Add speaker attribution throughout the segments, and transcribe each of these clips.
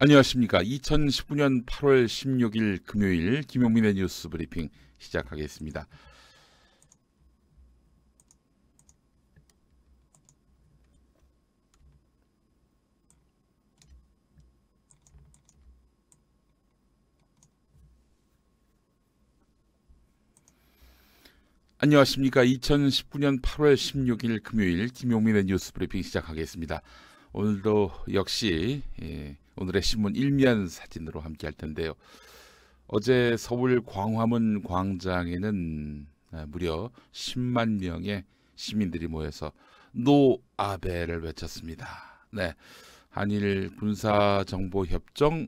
Speaker 1: 안녕하십니까. 2019년 8월 16일 금요일 김용민의 뉴스 브리핑 시작하겠습니다. 안녕하십니까. 2019년 8월 16일 금요일 김용민의 뉴스 브리핑 시작하겠습니다. 오늘도 역시 오늘의 신문 일면 사진으로 함께 할 텐데요. 어제 서울 광화문 광장에는 무려 10만 명의 시민들이 모여서 노 아베를 외쳤습니다. 네, 한일 군사정보협정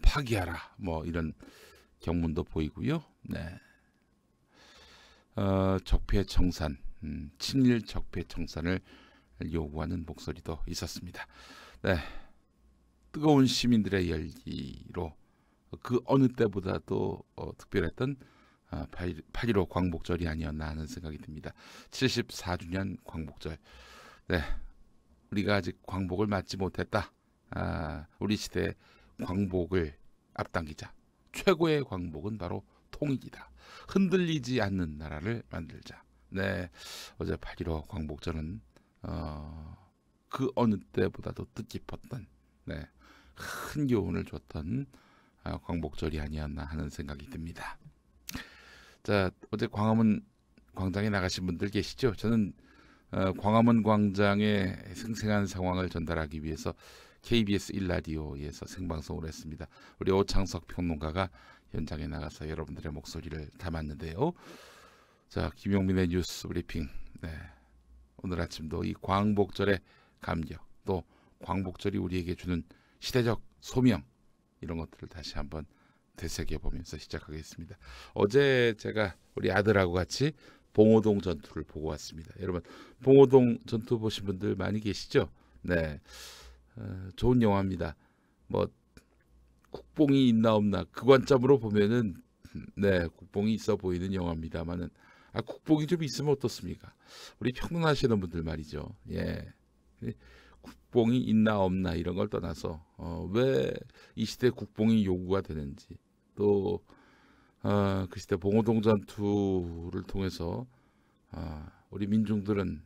Speaker 1: 파기하라 뭐 이런 경문도 보이고요. 네, 적폐청산, 친일 적폐청산을 요구하는 목소리도 있었습니다. 네, 뜨거운 시민들의 열기로 그 어느 때보다도 특별했던 8.15 광복절이 아니었나 하는 생각이 듭니다. 74주년 광복절. 네, 우리가 아직 광복을 맞지 못했다. 우리 시대의 광복을 앞당기자. 최고의 광복은 바로 통일이다. 흔들리지 않는 나라를 만들자. 네, 어제 8.15 광복절은 그 어느 때보다도 뜻깊었던, 네, 큰 교훈을 줬던 광복절이 아니었나 하는 생각이 듭니다. 자, 어제 광화문 광장에 나가신 분들 계시죠? 저는 광화문 광장의 생생한 상황을 전달하기 위해서 KBS 1라디오에서 생방송을 했습니다. 우리 오창석 평론가가 현장에 나가서 여러분들의 목소리를 담았는데요. 자, 김용민의 뉴스 브리핑. 네, 오늘 아침도 이 광복절의 감격, 또 광복절이 우리에게 주는 시대적 소명, 이런 것들을 다시 한번 되새겨보면서 시작하겠습니다. 어제 제가 우리 아들하고 같이 봉오동 전투를 보고 왔습니다. 여러분, 봉오동 전투 보신 분들 많이 계시죠? 네, 좋은 영화입니다. 뭐 국뽕이 있나 없나 그 관점으로 보면은 네, 국뽕이 있어 보이는 영화입니다만은 국뽕이 좀 있으면 어떻습니까? 우리 평론하시는 분들 말이죠. 예, 국뽕이 있나 없나 이런 걸 떠나서 왜 이 시대 국뽕이 요구가 되는지, 또 그 시대 봉오동 전투를 통해서 우리 민중들은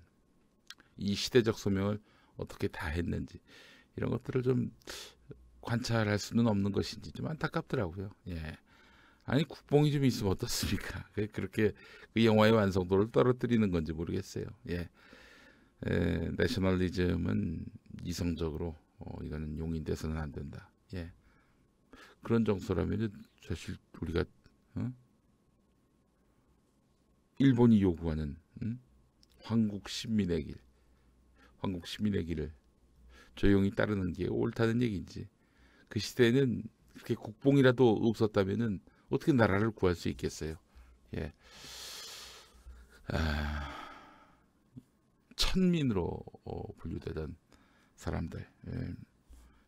Speaker 1: 이 시대적 소명을 어떻게 다 했는지, 이런 것들을 좀 관찰할 수는 없는 것인지 좀 안타깝더라고요. 예. 아니, 국뽕이 좀 있으면 어떻습니까? 그렇게 그 영화의 완성도를 떨어뜨리는 건지 모르겠어요. 예. 내셔널리즘은 이성적으로 이거는 용인돼서는 안 된다. 예. 그런 정서라면 사실 우리가 일본이 요구하는 황국 신민의 길을 조용히 따르는 게 옳다는 얘기인지, 그 시대에는 그렇게 국뽕이라도 없었다면은 어떻게 나라를 구할 수 있겠어요? 예. 천민으로 분류되던 사람들, 예.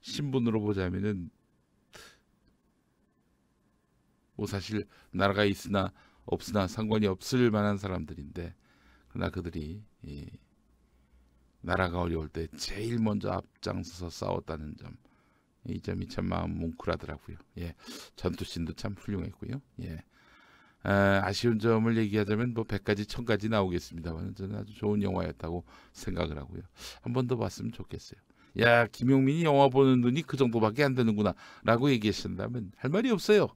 Speaker 1: 신분으로 보자면은 뭐 사실 나라가 있으나 없으나 상관이 없을 만한 사람들인데, 그러나 그들이 나라가 어려울 때 제일 먼저 앞장서서 싸웠다는 점, 이 점이 참 마음 뭉클하더라고요. 예, 전투씬도 참 훌륭했고요. 예, 아쉬운 점을 얘기하자면 뭐 100가지 1000가지 나오겠습니다만 저는 아주 좋은 영화였다고 생각을 하고요. 한 번 더 봤으면 좋겠어요. 야, 김용민이 영화 보는 눈이 그 정도밖에 안 되는구나 라고 얘기하신다면 할 말이 없어요.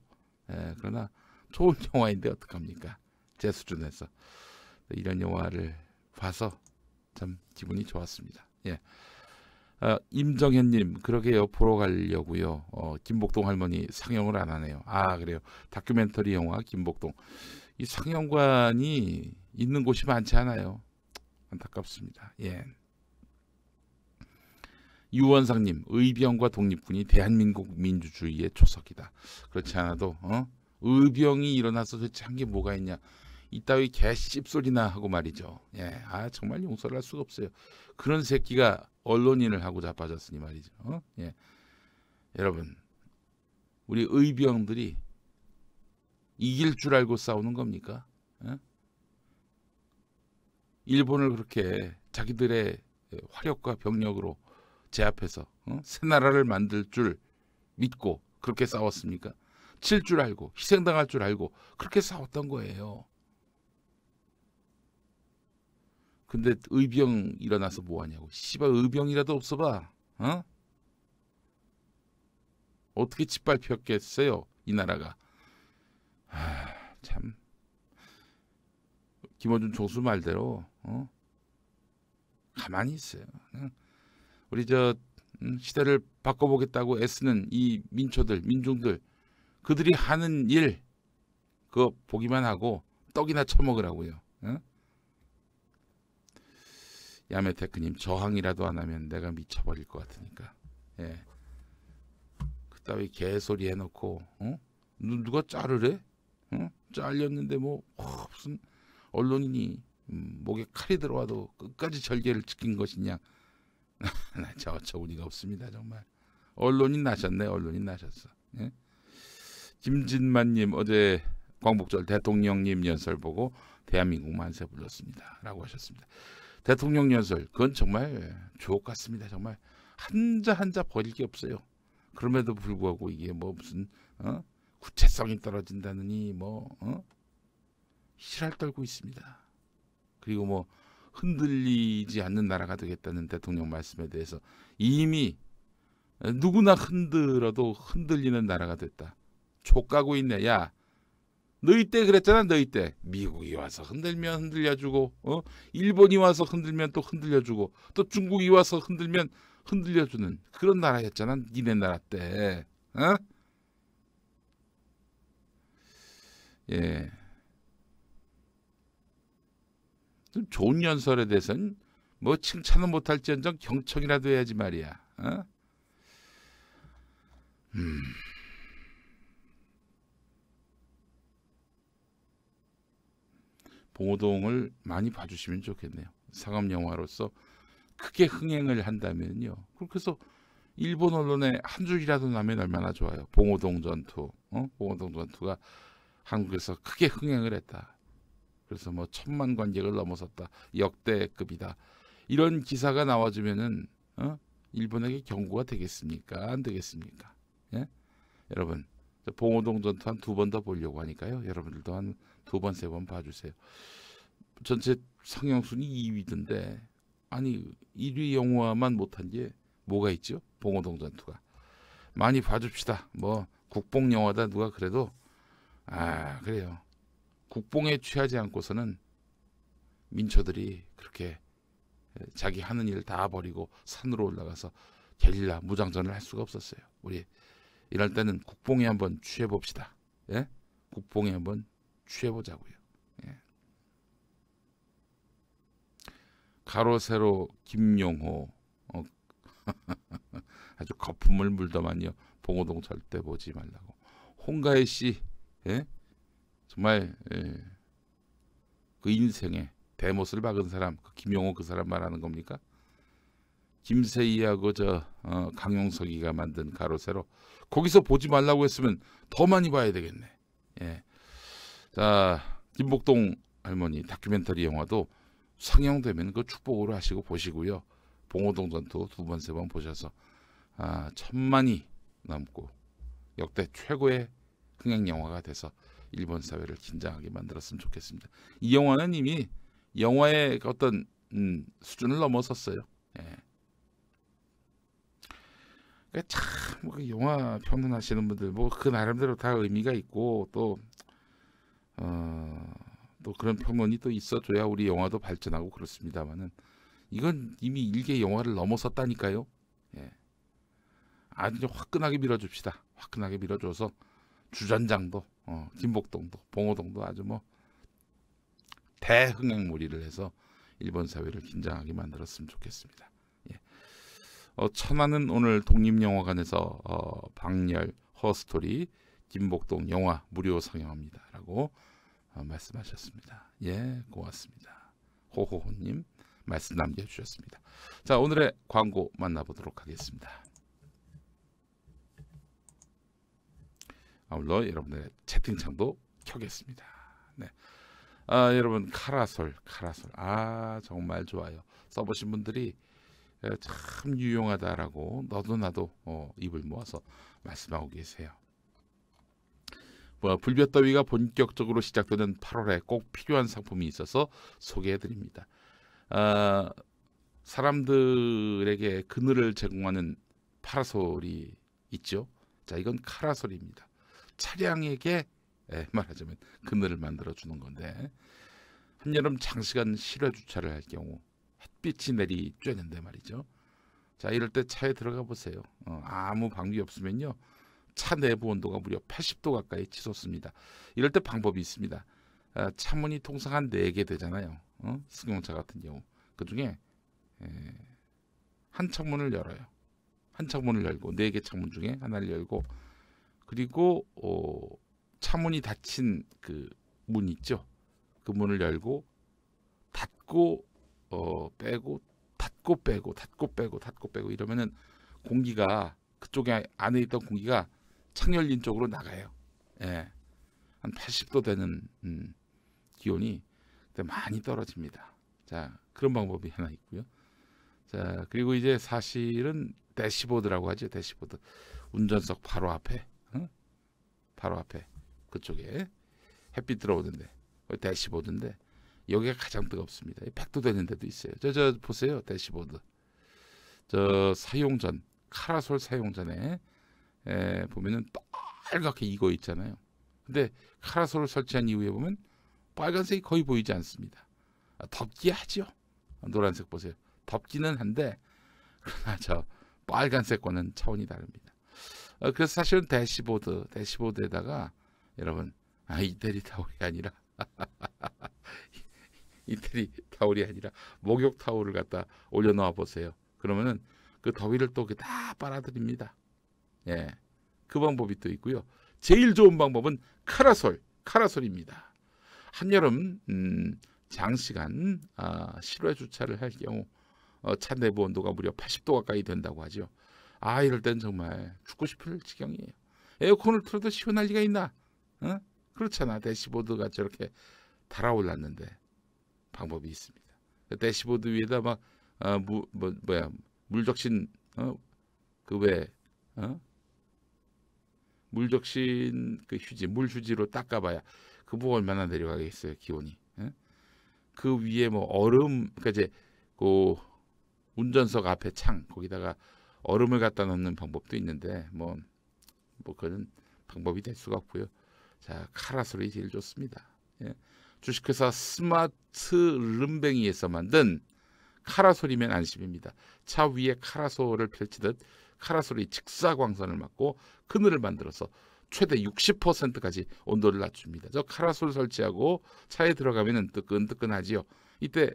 Speaker 1: 예, 그러나 좋은 영화인데 어떡합니까? 제 수준에서 이런 영화를 봐서 참 기분이 좋았습니다. 예. 임정현님, 그러게요, 보러 가려고요. 김복동 할머니 상영을 안 하네요. 그래요. 다큐멘터리 영화 김복동, 이 상영관이 있는 곳이 많지 않아요. 안타깝습니다. 예. 유원상님, 의병과 독립군이 대한민국 민주주의의 초석이다. 그렇지 않아도 의병이 일어나서 도대체 한 게 뭐가 있냐, 이따위 개 씹소리나 하고 말이죠. 예, 정말 용서를 할 수가 없어요. 그런 새끼가 언론인을 하고 자빠졌으니 말이죠. 예, 여러분, 우리 의병들이 이길 줄 알고 싸우는 겁니까? 일본을 그렇게 자기들의 화력과 병력으로 제 앞에서 새 나라를 만들 줄 믿고 그렇게 싸웠습니까? 칠 줄 알고 희생당할 줄 알고 그렇게 싸웠던 거예요. 근데 의병 일어나서 뭐하냐고. 씨발 의병이라도 없어봐. 어떻게 짓밟혔겠어요 이 나라가. 참 김어준 총수 말대로 가만히 있어요. 우리 저 시대를 바꿔보겠다고 애쓰는 이 민초들 민중들 그들이 하는 일 그거 보기만 하고 떡이나 처먹으라고요. 야매테크님 저항이라도 안 하면 내가 미쳐버릴 것 같으니까. 예. 그따위 개소리 해놓고 누가 자르래? 잘렸는데 뭐 무슨 언론인이 목에 칼이 들어와도 끝까지 절개를 지킨 것이냐. 나 저 어처구니가 없습니다 정말. 언론인 나셨네. 언론인 나셨어. 예? 김진만님 어제 광복절 대통령님 연설 보고 대한민국 만세 불렀습니다 라고 하셨습니다. 대통령 연설 그건 정말 주옥 같습니다. 정말 한자 한자 버릴 게 없어요. 그럼에도 불구하고 이게 뭐 무슨 구체성이 떨어진다느니 뭐 실할 떨고 있습니다. 그리고 뭐 흔들리지 않는 나라가 되겠다는 대통령 말씀에 대해서 이미 누구나 흔들어도 흔들리는 나라가 됐다. 촉가고 있네. 야 너희 때 그랬잖아. 너희 때 미국이 와서 흔들면 흔들려주고 일본이 와서 흔들면 또 흔들려주고 또 중국이 와서 흔들면 흔들려주는 그런 나라였잖아. 니네 나라 때. 예. 좀 좋은 연설에 대해서는 뭐 칭찬은 못할지언정 경청이라도 해야지 말이야. 봉오동을 많이 봐주시면 좋겠네요. 상업 영화로서 크게 흥행을 한다면요. 그래서 일본 언론에 한 줄이라도 나면 얼마나 좋아요. 봉오동 전투, 봉오동 전투가 한국에서 크게 흥행을 했다. 그래서 뭐 1000만 관객을 넘어섰다. 역대급이다. 이런 기사가 나와주면은 일본에게 경고가 되겠습니까? 안 되겠습니까? 예? 여러분 봉오동 전투 한 2번 더 보려고 하니까요. 여러분들도 한 2번, 3번 봐주세요. 전체 상영순위 2위던데 아니 1위 영화만 못한 게 뭐가 있죠? 봉오동 전투가. 많이 봐줍시다. 뭐 국뽕 영화다 누가 그래도 그래요. 국뽕에 취하지 않고서는 민초들이 그렇게 자기 하는 일 다 버리고 산으로 올라가서 게릴라 무장전을 할 수가 없었어요. 우리 이럴 때는 국뽕에 한번 취해 봅시다. 예? 국뽕에 한번 취해 보자고요. 예. 가로 세로 김용호 아주 거품을 물더만요. 봉오동 절대 보지 말라고. 홍가혜 씨 예? 정말 그 인생에 대못을 박은 사람 그 김용호 그 사람 말하는 겁니까? 김세희하고 강용석이가 만든 가로 세로 거기서 보지 말라고 했으면 더 많이 봐야 되겠네. 예. 자 김복동 할머니 다큐멘터리 영화도 상영되면 그 축복으로 하시고 보시고요. 봉오동 전투 2번, 3번 보셔서 1000만이 넘고 역대 최고의 흥행 영화가 돼서 일본 사회를 긴장하게 만들었으면 좋겠습니다. 이 영화는 이미 영화의 어떤 수준을 넘어섰어요. 예. 참 영화 평론하시는 분들 뭐 그 나름대로 다 의미가 있고 또 그런 평론이 또 있어줘야 우리 영화도 발전하고 그렇습니다만은 이건 이미 일개 영화를 넘어섰다니까요. 예. 아주 화끈하게 밀어줍시다. 화끈하게 밀어줘서 주전장도 김복동도 봉오동도 아주 뭐 대흥행몰이를 해서 일본 사회를 긴장하게 만들었으면 좋겠습니다. 예. 천안은 오늘 독립영화관에서 박렬 허스토리 김복동 영화 무료 상영합니다 라고 말씀하셨습니다. 예, 고맙습니다. 호호호님 말씀 남겨주셨습니다. 자, 오늘의 광고 만나보도록 하겠습니다. 아울러 여러분의 채팅창도 켜겠습니다. 네. 여러분 카라솔 정말 좋아요. 써보신 분들이 참 유용하다라고 너도 나도 입을 모아서 말씀하고 계세요. 불볕더위가 본격적으로 시작되는 8월에 꼭 필요한 상품이 있어서 소개해드립니다. 사람들에게 그늘을 제공하는 파라솔이 있죠. 자, 이건 카라솔입니다. 차량에게 말하자면 그늘을 만들어 주는 건데, 한여름 장시간 실외 주차를 할 경우 햇빛이 내리쬐는데 말이죠. 자, 이럴 때 차에 들어가 보세요. 아무 방비 없으면요, 차 내부 온도가 무려 80도 가까이 치솟습니다. 이럴 때 방법이 있습니다. 차문이 통상 한 4개 되잖아요. 승용차 같은 경우 그 중에 한 창문을 열어요. 한 창문을 열고 4개 창문 중에 하나를 열고, 그리고 차문이 닫힌 그 문 있죠. 그 문을 열고 닫고 빼고 닫고 빼고 닫고 빼고 닫고 빼고 이러면은 공기가, 그쪽에 안에 있던 공기가 창 열린 쪽으로 나가요. 예. 한 80도 되는 기온이 많이 떨어집니다. 자, 그런 방법이 하나 있고요. 자, 그리고 이제 사실은 대시보드라고 하죠. 대시보드. 운전석 바로 앞에, 바로 앞에 그쪽에 햇빛 들어오는데 대시보드인데, 여기가 가장 뜨겁습니다. 100도 되는 데도 있어요. 저 보세요. 대시보드. 저 사용 전, 카라솔 사용 전에 보면은 빨갛게 익어 있잖아요. 근데 카라솔을 설치한 이후에 보면 빨간색이 거의 보이지 않습니다. 덥기 하죠. 노란색 보세요. 덥기는 한데, 그러나 저 빨간색과는 차원이 다릅니다. 그래서 사실은 대시보드에다가 여러분, 이태리 타올이 아니라 이태리 타올이 아니라 목욕 타올을 갖다 올려놓아 보세요. 그러면은 그 더위를 또 다 빨아들입니다. 예, 그 방법이 또 있고요. 제일 좋은 방법은 카라솔입니다. 한여름 장시간 실외 주차를 할 경우 차 내부 온도가 무려 80도 가까이 된다고 하죠. 이럴 땐 정말 죽고 싶을 지경이에요. 에어컨을 틀어도 시원할 리가 있나? 그렇잖아. 대시보드가 저렇게 달아올랐는데 방법이 있습니다. 대시보드 위에다 막 물적신 물적신 그 휴지, 물 휴지로 닦아봐야 그뭐 얼마나 내려가겠어요, 기온이. 그 위에 뭐 얼음, 그러니까 이제 그 운전석 앞에 창 거기다가 얼음을 갖다 넣는 방법도 있는데 뭐 그거는 방법이 될 수가 없고요. 자, 카라솔이 제일 좋습니다. 예. 주식회사 스마트 름뱅이에서 만든 카라솔이면 안심입니다. 차 위에 카라솔을 펼치듯 카라솔이 직사광선을 막고 그늘을 만들어서 최대 60%까지 온도를 낮춥니다. 저 카라솔 설치하고 차에 들어가면은 뜨끈뜨끈하지요. 이때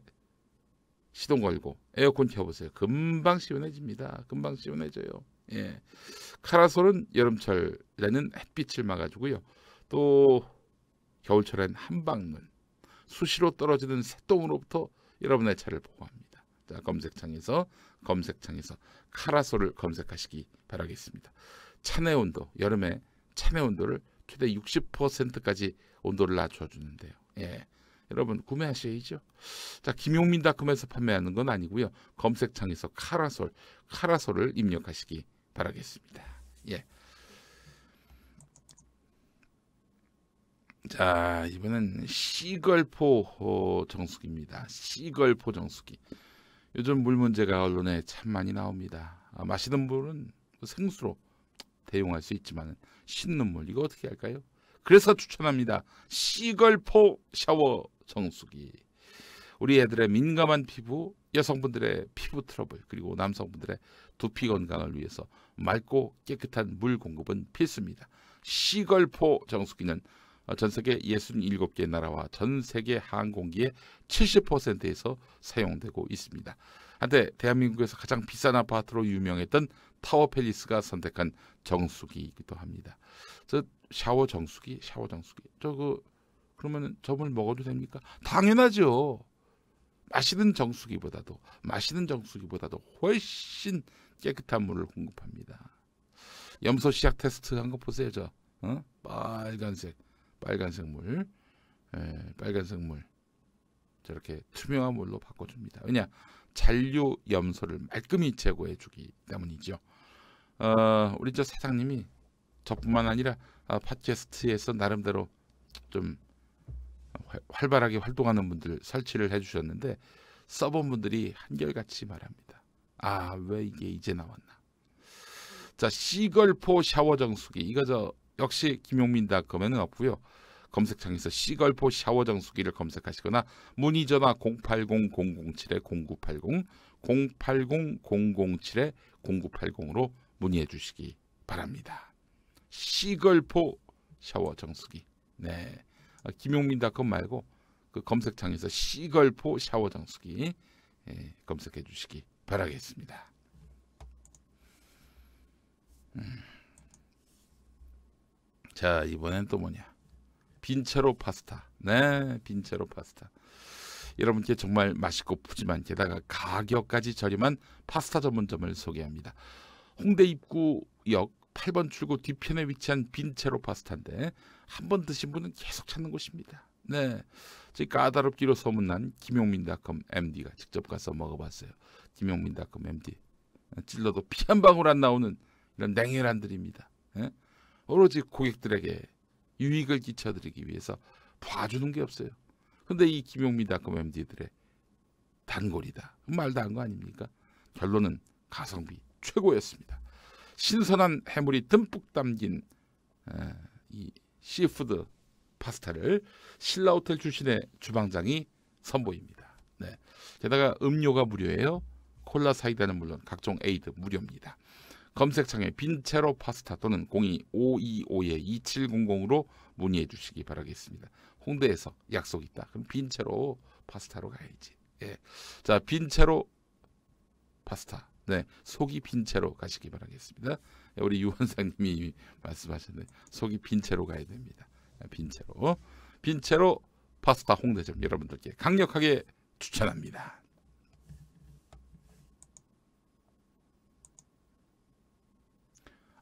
Speaker 1: 시동 걸고 에어컨 켜보세요. 금방 시원해집니다. 금방 시원해져요. 예. 카라솔은 여름철에는 햇빛을 막아주고요. 또 겨울철엔 한방눈, 수시로 떨어지는 새똥으로부터 여러분의 차를 보호합니다. 자, 검색창에서 카라솔을 검색하시기 바라겠습니다. 차내 온도, 여름에 차내 온도를 최대 60%까지 온도를 낮춰주는데요. 예, 여러분 구매하셔야죠. 자, 김용민닷컴에서 판매하는 건 아니고요. 검색창에서 카라솔을 입력하시기 바라겠습니다. 예. 자, 이번엔 시걸포 정수기입니다. 시걸포 정수기. 요즘 물 문제가 언론에 참 많이 나옵니다. 마시는 물은 생수로 대용할 수 있지만 씻는 물 이거 어떻게 할까요? 그래서 추천합니다. 시걸포 샤워 정수기. 우리 애들의 민감한 피부, 여성분들의 피부 트러블, 그리고 남성분들의 두피 건강을 위해서 맑고 깨끗한 물 공급은 필수입니다. 시걸포 정수기는 전 세계 67개 나라와 전 세계 항공기의 70%에서 사용되고 있습니다. 한때 대한민국에서 가장 비싼 아파트로 유명했던 타워팰리스가 선택한 정수기이기도 합니다. 저 샤워 정수기. 그러면 저물 먹어도 됩니까? 당연하죠. 마시는 정수기보다도 훨씬 깨끗한 물을 공급합니다. 염소 시약 테스트 한 거 보세요. 빨간색 물 저렇게 투명한 물로 바꿔줍니다. 왜냐, 잔류 염소를 말끔히 제거해 주기 때문이죠. 우리 저 사장님이 저뿐만 아니라 팟캐스트에서 나름대로 좀 활발하게 활동하는 분들 설치를 해주셨는데 써본 분들이 한결같이 말합니다. 아, 왜 이게 이제 나왔나. 자, 시걸포 샤워 정수기, 이거 저 역시 김용민닷컴에는 없고요. 검색창에서 시걸포 샤워 정수기를 검색하시거나 문의 전화 080-007-0980 080-007-0980으로 문의해 주시기 바랍니다. 시걸포 샤워 정수기. 네, 김용민닷컴 말고 그 검색창에서 시걸포 샤워 정수기 검색해 주시기 바라겠습니다. 자, 이번엔 또 뭐냐? 빈체로 파스타. 네, 빈체로 파스타. 여러분께 정말 맛있고 푸짐한, 게다가 가격까지 저렴한 파스타 전문점을 소개합니다. 홍대 입구역 8번 출구 뒤편에 위치한 빈체로 파스타인데 한번 드신 분은 계속 찾는 곳입니다. 네, 저희 까다롭기로 소문난 김용민닷컴 MD가 직접 가서 먹어봤어요. 김용민닷컴 MD 찔러도 피 한 방울 안 나오는 이런 냉혈한들입니다. 예? 오로지 고객들에게 유익을 끼쳐드리기 위해서 봐주는 게 없어요. 근데 이 김용민닷컴 MD들의 단골이다, 말도 안 거 아닙니까? 결론은 가성비 최고였습니다. 신선한 해물이 듬뿍 담긴 이 시푸드 파스타를 신라호텔 출신의 주방장이 선보입니다. 네, 게다가 음료가 무료예요. 콜라 사이다는 물론 각종 에이드 무료입니다. 검색창에 빈체로 파스타 또는 0252-2700으로 문의해 주시기 바라겠습니다. 홍대에서 약속 있다. 그럼 빈체로 파스타로 가야지. 예. 자, 빈체로 파스타. 네, 속이 빈채로 가시기 바라겠습니다. 우리 유 원장님이 말씀하셨는데 속이 빈채로 가야 됩니다. 빈채로 파스타 홍대점 여러분들께 강력하게 추천합니다.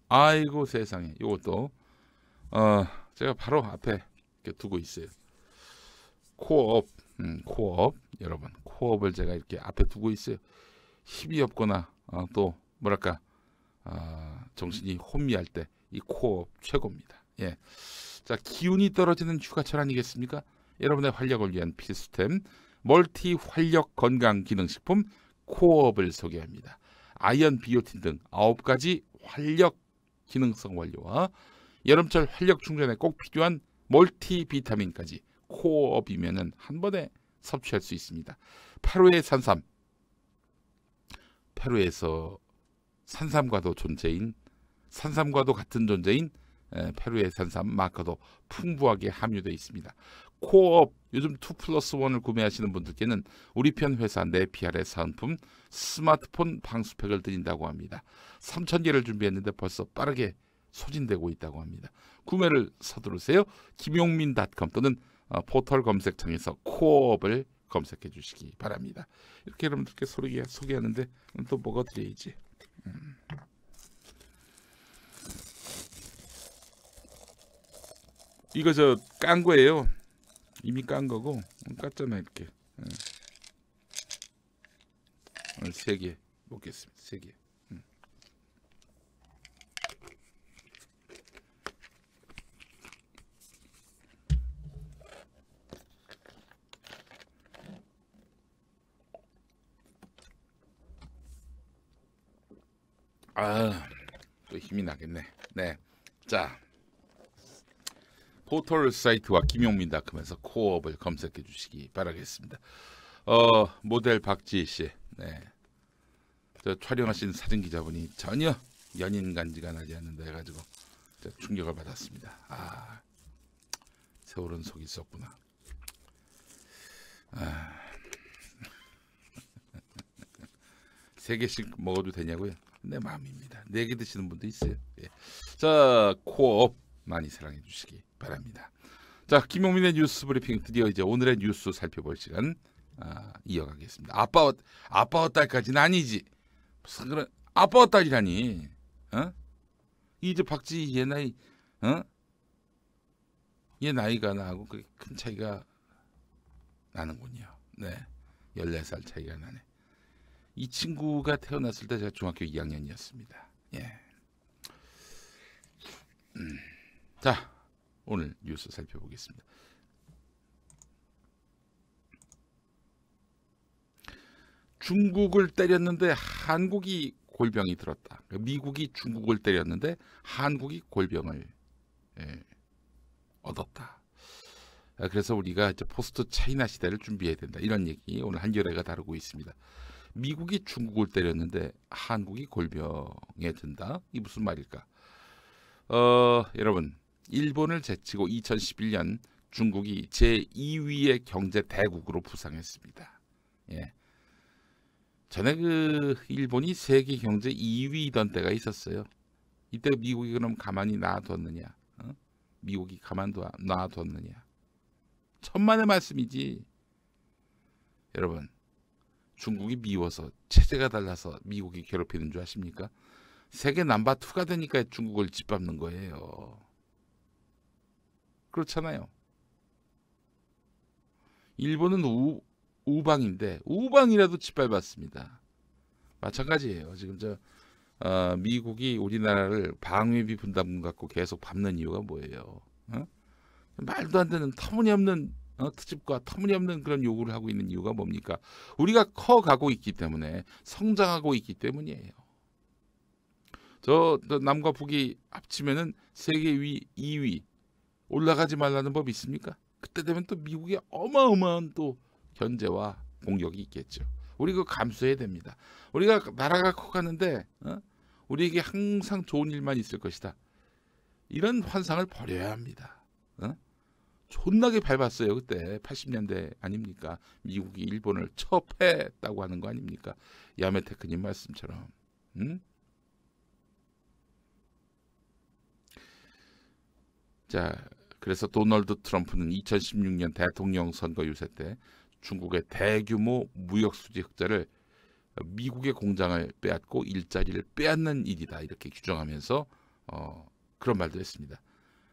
Speaker 1: 아이고 세상에, 이것도 제가 바로 앞에 이렇게 두고 있어요. 코업, 코업 여러분, 코업을 제가 이렇게 앞에 두고 있어요. 힘이 없거나 또 뭐랄까 정신이 혼미할 때 이 코업 최고입니다. 예, 자, 기운이 떨어지는 휴가철 아니겠습니까? 여러분의 활력을 위한 필수템 멀티 활력 건강 기능식품 코업을 소개합니다. 아연, 비오틴 등 9가지 활력 기능성 원료와 여름철 활력 충전에 꼭 필요한 멀티 비타민까지 코업이면은 한 번에 섭취할 수 있습니다. 페루의 산삼, 페루에서 산삼과도 같은 존재인 페루의 산삼 마카도 풍부하게 함유되어 있습니다. 코업 요즘 2+1을 구매하시는 분들께는 우리 편 회사 네피알의 사은품 스마트폰 방수팩을 드린다고 합니다. 3,000개를 준비했는데 벌써 빠르게 소진되고 있다고 합니다. 구매를 서두르세요. 김용민닷컴 또는 포털 검색창에서 코업을 검색해 주시기 바랍니다. 이렇게 여러분들께 소개하는데 또 뭐가 드려야지. 이거 저 깐 거예요. 이미 깐 거고 깠잖아 이렇게. 오늘 3개 먹겠습니다. 3개. 또 힘이 나겠네. 네, 자, 포털 사이트와 김용민닷컴에서 코업을 검색해 주시기 바라겠습니다. 모델 박지희 씨, 네, 저 촬영하신 사진 기자분이 전혀 연인 간지가 나지 않는다 해가지고 충격을 받았습니다. 세월은 속이 있었구나. 세 개씩 먹어도 되냐고요? 내 마음입니다. 4개 드시는 분도 있어요. 예. 자, 코업 많이 사랑해 주시기 바랍니다. 자, 김용민의 뉴스 브리핑 드디어 이제 오늘의 뉴스 살펴볼 시간 이어가겠습니다. 아빠와 딸까지는 아니지. 무슨 그런 아빠와 딸이라니? 이제 박지희 얘 나이, 얘 나이가 나하고 그렇게 큰 차이가 나는군요. 네, 14살 차이가 나네. 이 친구가 태어났을 때 제가 중학교 2학년이었습니다. 예. 자, 오늘 뉴스 살펴보겠습니다. 중국을 때렸는데 한국이 골병이 들었다. 미국이 중국을 때렸는데 한국이 골병을 얻었다. 그래서 우리가 이제 포스트 차이나 시대를 준비해야 된다. 이런 얘기 오늘 한겨레가 다루고 있습니다. 미국이 중국을 때렸는데 한국이 골병에 든다. 이게 무슨 말일까? 여러분, 일본을 제치고 2011년 중국이 제2위의 경제 대국으로 부상했습니다. 예. 전에 일본이 세계 경제 2위이던 때가 있었어요. 이때 미국이 그럼 가만히 놔뒀느냐? 미국이 놔뒀느냐? 천만의 말씀이지. 여러분, 중국이 미워서 체제가 달라서 미국이 괴롭히는 줄 아십니까? 세계 넘버2가 되니까 중국을 짓밟는 거예요. 그렇잖아요. 일본은 우방인데 우방이라도 짓밟았습니다. 마찬가지예요. 지금 미국이 우리나라를 방위비 분담금 갖고 계속 밟는 이유가 뭐예요? 말도 안 되는 터무니없는 트집과 터무니없는 그런 요구를 하고 있는 이유가 뭡니까? 우리가 커가고 있기 때문에, 성장하고 있기 때문이에요. 저 남과 북이 합치면은 세계 2위 올라가지 말라는 법 있습니까? 그때 되면 또 미국의 어마어마한 또 견제와 공격이 있겠죠. 우리 그거 감수해야 됩니다. 우리가 나라가 커가는데 우리에게 항상 좋은 일만 있을 것이다. 이런 환상을 버려야 합니다. 존나게 밟았어요. 그때 80년대 아닙니까? 미국이 일본을 첩했다고 하는 거 아닙니까? 야메테크님 말씀처럼. 자, 그래서 도널드 트럼프는 2016년 대통령 선거 유세 때 중국의 대규모 무역 수지 흑자를 미국의 공장을 빼앗고 일자리를 빼앗는 일이다, 이렇게 규정하면서 그런 말도 했습니다.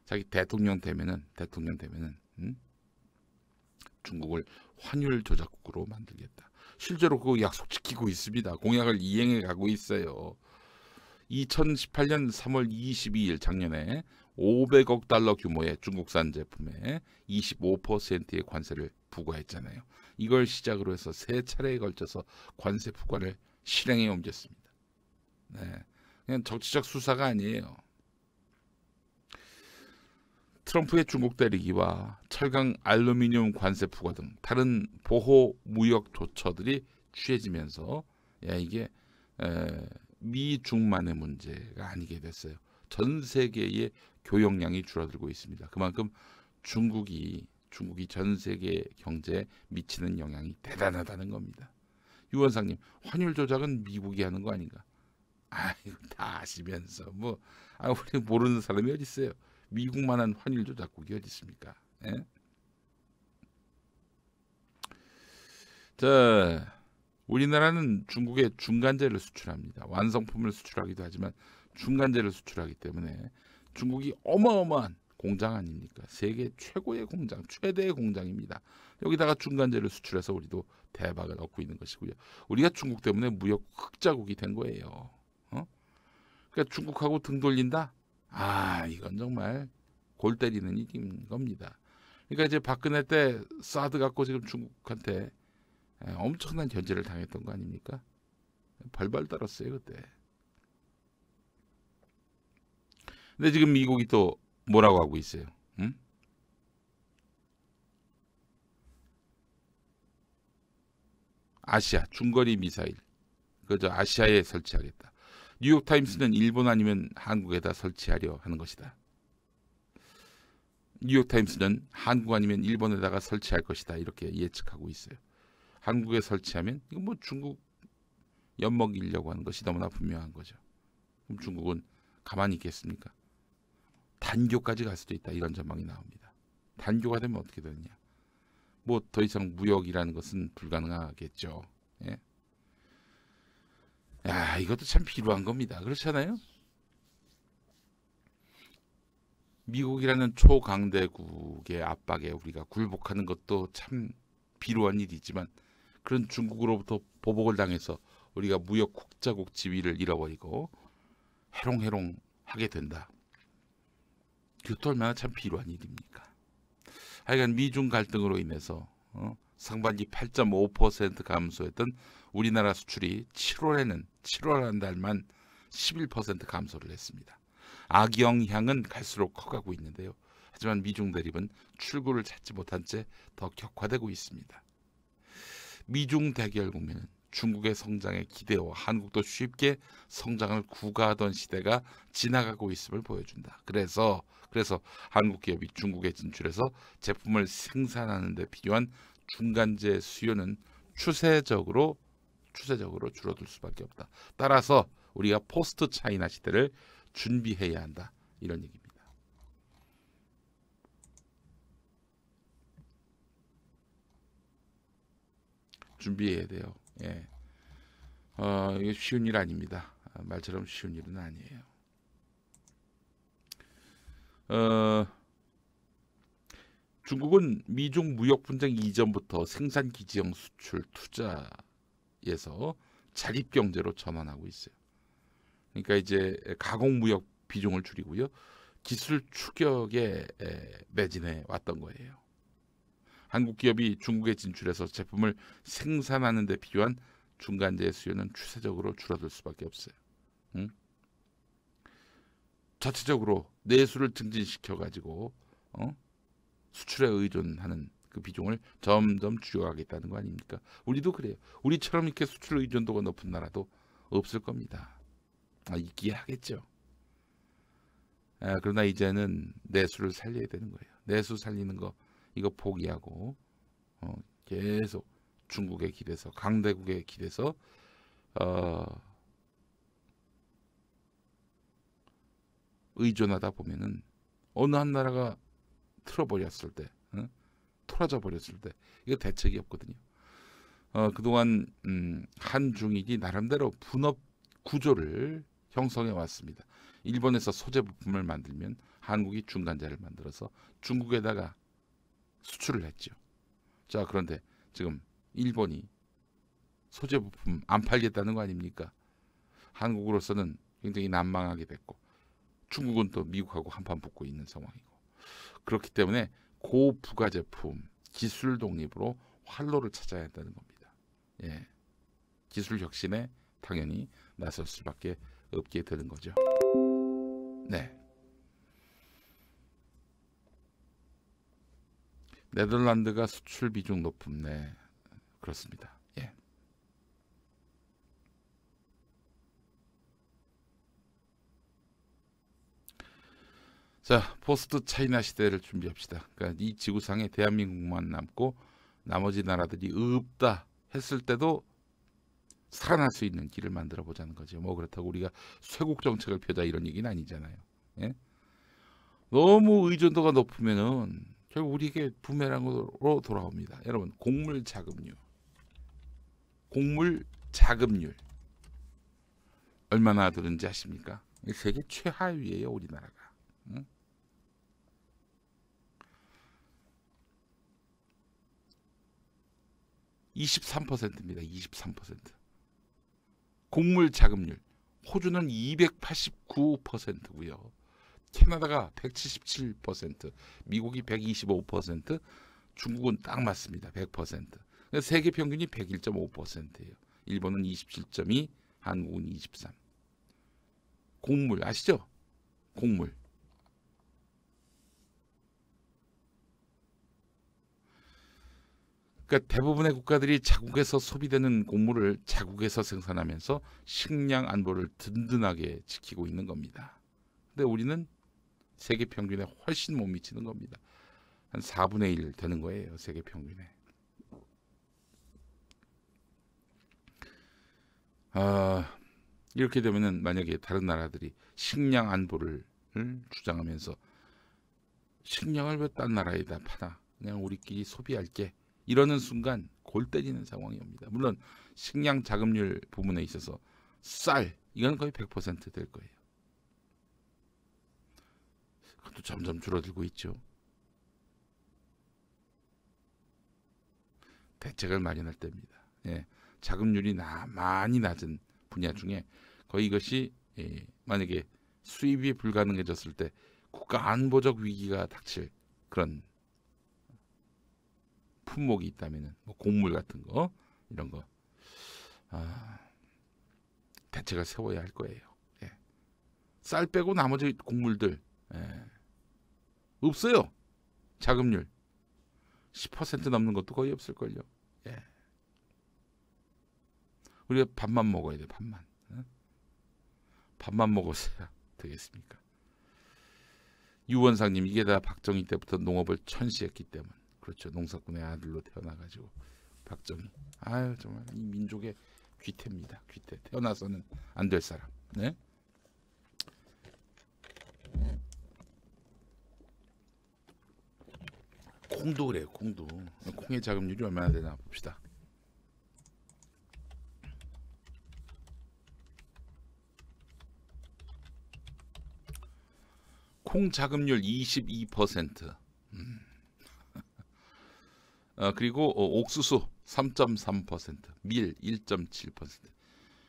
Speaker 1: 자기 대통령 되면은 중국을 환율 조작국으로 만들겠다. 실제로 그 약속 지키고 있습니다. 공약을 이행해 가고 있어요. 2018년 3월 22일 작년에 500억 달러 규모의 중국산 제품에 25%의 관세를 부과했잖아요. 이걸 시작으로 해서 세 차례에 걸쳐서 관세 부과를 실행에 옮겼습니다. 네, 그냥 정치적 수사가 아니에요. 트럼프의 중국 때리기와 철강 알루미늄 관세 부과 등 다른 보호 무역 조처들이 취해지면서 이게 미중만의 문제가 아니게 됐어요. 전 세계의 교역량이 줄어들고 있습니다. 그만큼 중국이 전 세계 경제에 미치는 영향이 대단하다는 겁니다. 유원상님, 환율 조작은 미국이 하는 거 아닌가? 이거 다 아시면서 우리 모르는 사람이 어디 있어요? 미국만한 환율 조작국이 어디 있습니까? 예? 자, 우리나라는 중국에 중간재를 수출합니다. 완성품을 수출하기도 하지만 중간재를 수출하기 때문에 중국이 어마어마한 공장 아닙니까? 세계 최고의 공장, 최대의 공장입니다. 여기다가 중간재를 수출해서 우리도 대박을 얻고 있는 것이고요. 우리가 중국 때문에 무역 흑자국이 된 거예요. 그러니까 중국하고 등 돌린다? 이건 정말 골 때리는 일인 겁니다. 그러니까 이제 박근혜 때 사드 갖고 지금 중국한테 엄청난 견제를 당했던 거 아닙니까? 발발 떨었어요 그때. 근데 지금 미국이 또 뭐라고 하고 있어요? 아시아 중거리 미사일 그저 아시아에 설치하겠다. 뉴욕타임스는 일본 아니면 한국에다 설치하려 하는 것이다. 뉴욕타임스는 한국 아니면 일본에다가 설치할 것이다, 이렇게 예측하고 있어요. 한국에 설치하면 이거 중국 엿먹이려고 하는 것이 너무나 분명한 거죠. 그럼 중국은 가만히 있겠습니까? 단교까지 갈 수도 있다, 이런 전망이 나옵니다. 단교가 되면 어떻게 되느냐? 더 이상 무역이라는 것은 불가능하겠죠. 예? 이것도 참 비루한 겁니다. 그렇잖아요? 미국이라는 초강대국의 압박에 우리가 굴복하는 것도 참 비루한 일이지만 그런 중국으로부터 보복을 당해서 우리가 무역 국자국 지위를 잃어버리고 해롱해롱 하게 된다. 그것도 얼마나 참 필요한 일입니까? 하여간 미중 갈등으로 인해서 상반기 8.5% 감소했던 우리나라 수출이 7월 한 달만 11% 감소를 했습니다. 악영향은 갈수록 커가고 있는데요. 하지만 미중 대립은 출구를 찾지 못한 채 더 격화되고 있습니다. 미중 대결 국면은 중국의 성장에 기대어 한국도 쉽게 성장을 구가하던 시대가 지나가고 있음을 보여준다. 그래서 한국 기업이 중국에 진출해서 제품을 생산하는 데 필요한 중간재 수요는 추세적으로 줄어들 수밖에 없다. 따라서 우리가 포스트 차이나 시대를 준비해야 한다. 이런 얘기입니다. 준비해야 돼요. 예. 이게 쉬운 일 아닙니다. 말처럼 쉬운 일은 아니에요. 중국은 미중 무역 분쟁 이전부터 생산 기지형 수출 투자에서 자립 경제로 전환하고 있어요. 그러니까 이제 가공 무역 비중을 줄이고요. 기술 추격에 매진해 왔던 거예요. 한국 기업이 중국에 진출해서 제품을 생산하는 데 필요한 중간재 수요는 추세적으로 줄어들 수밖에 없어요. 자체적으로 내수를 증진시켜 가지고 수출에 의존하는 그 비중을 점점 줄여가겠다는 거 아닙니까? 우리도 그래요. 우리처럼 이렇게 수출 의존도가 높은 나라도 없을 겁니다. 있기야 하겠죠. 그러나 이제는 내수를 살려야 되는 거예요. 내수 살리는 거 이거 포기하고 계속 중국에 기대서 강대국에 기대서 의존하다 보면은 어느 한 나라가 틀어버렸을 때, 토라져 버렸을 때 이거 대책이 없거든요. 그동안 한중일이 나름대로 분업 구조를 형성해 왔습니다. 일본에서 소재 부품을 만들면 한국이 중간재를 만들어서 중국에다가 수출을 했죠. 자, 그런데 지금 일본이 소재 부품 안 팔겠다는 거 아닙니까? 한국으로서는 굉장히 난망하게 됐고 중국은 또 미국하고 한판 붙고 있는 상황이고 그렇기 때문에 고부가 제품 기술 독립으로 활로를 찾아야 한다는 겁니다. 예, 기술 혁신에 당연히 나설 수밖에 없게 되는 거죠. 네. 네덜란드가 수출 비중 높음. 네, 그렇습니다. 예. 자, 포스트 차이나 시대를 준비합시다. 그러니까 이 지구상에 대한민국만 남고 나머지 나라들이 없다 했을 때도 살아날 수 있는 길을 만들어 보자는 거죠. 뭐 그렇다고 우리가 쇄국 정책을 펴자 이런 얘기는 아니잖아요. 예? 너무 의존도가 높으면은 결국 우리에게 부메랑으로 돌아옵니다. 여러분, 곡물 자급률 얼마나 드는지 아십니까? 세계 최하위예요, 우리나라가. 응? 23%입니다. 23%. 곡물 자급률. 호주는 289%고요. 캐나다가 177%, 미국이 125%, 중국은 딱 맞습니다. 100%. 세계 평균이 101.5%예요. 일본은 27.2, 한국은 23. 곡물 아시죠? 곡물. 그러니까 대부분의 국가들이 자국에서 소비되는 곡물을 자국에서 생산하면서 식량 안보를 든든하게 지키고 있는 겁니다. 근데 우리는 세계 평균에 훨씬 못 미치는 겁니다. 한 4분의 1 되는 거예요. 세계 평균에. 이렇게 되면은 만약에 다른 나라들이 식량 안보를 주장하면서 식량을 왜 딴 나라에다 파나? 그냥 우리끼리 소비할게. 이러는 순간 골 때리는 상황이 옵니다. 물론 식량 자급률 부분에 있어서 쌀 이건 거의 100%될 거예요. 그것도 점점 줄어들고 있죠. 대책을 마련할 때입니다. 예, 자금률이 많이 낮은 분야 중에 거의 이것이 만약에 수입이 불가능해졌을 때 국가 안보적 위기가 닥칠 그런 품목이 있다면은 뭐 곡물 같은 거 이런 거 대책을 세워야 할 거예요. 예. 쌀 빼고 나머지 곡물들 없어요. 자금률 10% 넘는 것도 거의 없을걸요. 예. 우리가 밥만 먹어야 돼. 밥만. 밥만 먹었어야 되겠습니까? 유원상님, 이게 다 박정희 때부터 농업을 천시했기 때문. 그렇죠. 농사꾼의 아들로 태어나가지고 박정희. 아유 정말 이 민족의 귀태입니다. 귀태. 태어나서는 안 될 사람. 네. 콩도 그래요. 콩도. 콩의 자금률이 얼마나 되나 봅시다. 콩 자금률 22%. 그리고 옥수수 3.3%, 밀 1.7%.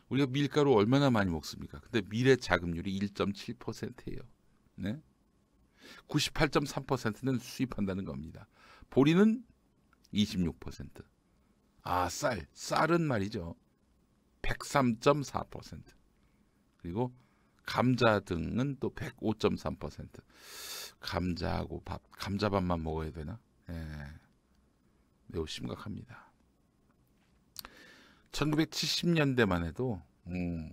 Speaker 1: 우리가 밀가루 얼마나 많이 먹습니까? 근데 밀의 자금률이 1.7%예요. 네? 98.3%는 수입한다는 겁니다. 보리는 26%. 쌀은 말이죠. 103.4%. 그리고 감자 등은 또 105.3%. 감자하고 감자밥만 먹어야 되나? 매우 심각합니다. 1970년대만 해도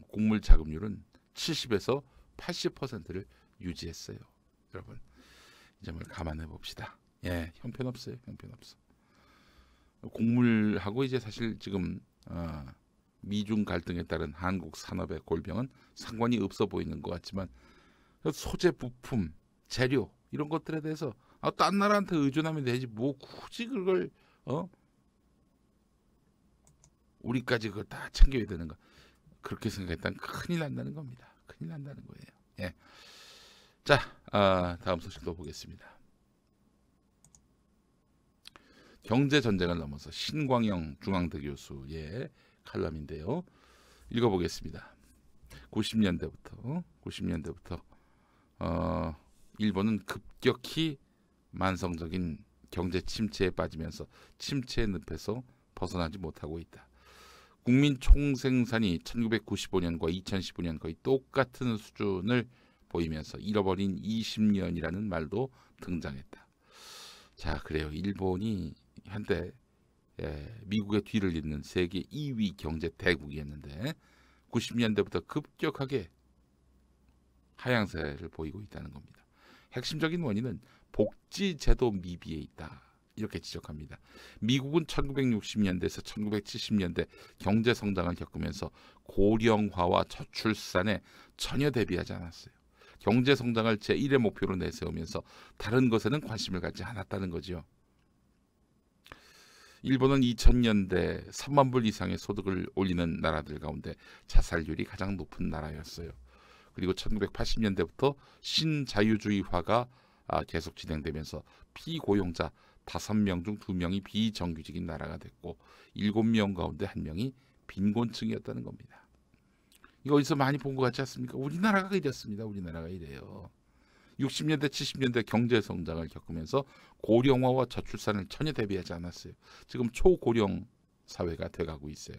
Speaker 1: 곡물 자금률은 70에서 80%를 유지했어요. 여러분, 이 점을 감안해 봅시다. 예, 형편없어요. 형편없어. 곡물하고 이제 사실 지금 미중 갈등에 따른 한국 산업의 골병은 상관이 없어 보이는 것 같지만 소재 부품, 재료 이런 것들에 대해서 딴 나라한테 의존하면 되지 뭐 굳이 그걸 우리까지 그걸 다 챙겨야 되는가? 그렇게 생각했다면 큰일 난다는 겁니다. 큰일 난다는 거예요. 예. 자, 다음 소식도 보겠습니다. 경제 전쟁을 넘어서 신광영 중앙대 교수의 칼럼인데요. 읽어보겠습니다. 90년대부터 일본은 급격히 만성적인 경제 침체에 빠지면서 침체의 늪에서 벗어나지 못하고 있다. 국민 총생산이 1995년과 2015년 거의 똑같은 수준을 보이면서 잃어버린 20년이라는 말도 등장했다. 자, 그래요. 일본이 한때 미국의 뒤를 잇는 세계 2위 경제 대국이었는데 90년대부터 급격하게 하향세를 보이고 있다는 겁니다. 핵심적인 원인은 복지제도 미비에 있다. 이렇게 지적합니다. 미국은 1960년대에서 1970년대 경제 성장을 겪으면서 고령화와 저출산에 전혀 대비하지 않았어요. 경제 성장을 제1의 목표로 내세우면서 다른 것에는 관심을 갖지 않았다는 거죠. 일본은 2000년대 3만 불 이상의 소득을 올리는 나라들 가운데 자살률이 가장 높은 나라였어요. 그리고 1980년대부터 신자유주의화가 계속 진행되면서 피고용자 5명 중 2명이 비정규직인 나라가 됐고 7명 가운데 1명이 빈곤층이었다는 겁니다. 이거 어디서 많이 본 것 같지 않습니까? 우리나라가 이랬습니다. 우리나라가 이래요. 60년대 70년대 경제 성장을 겪으면서 고령화와 저출산을 전혀 대비하지 않았어요. 지금 초고령 사회가 돼가고 있어요.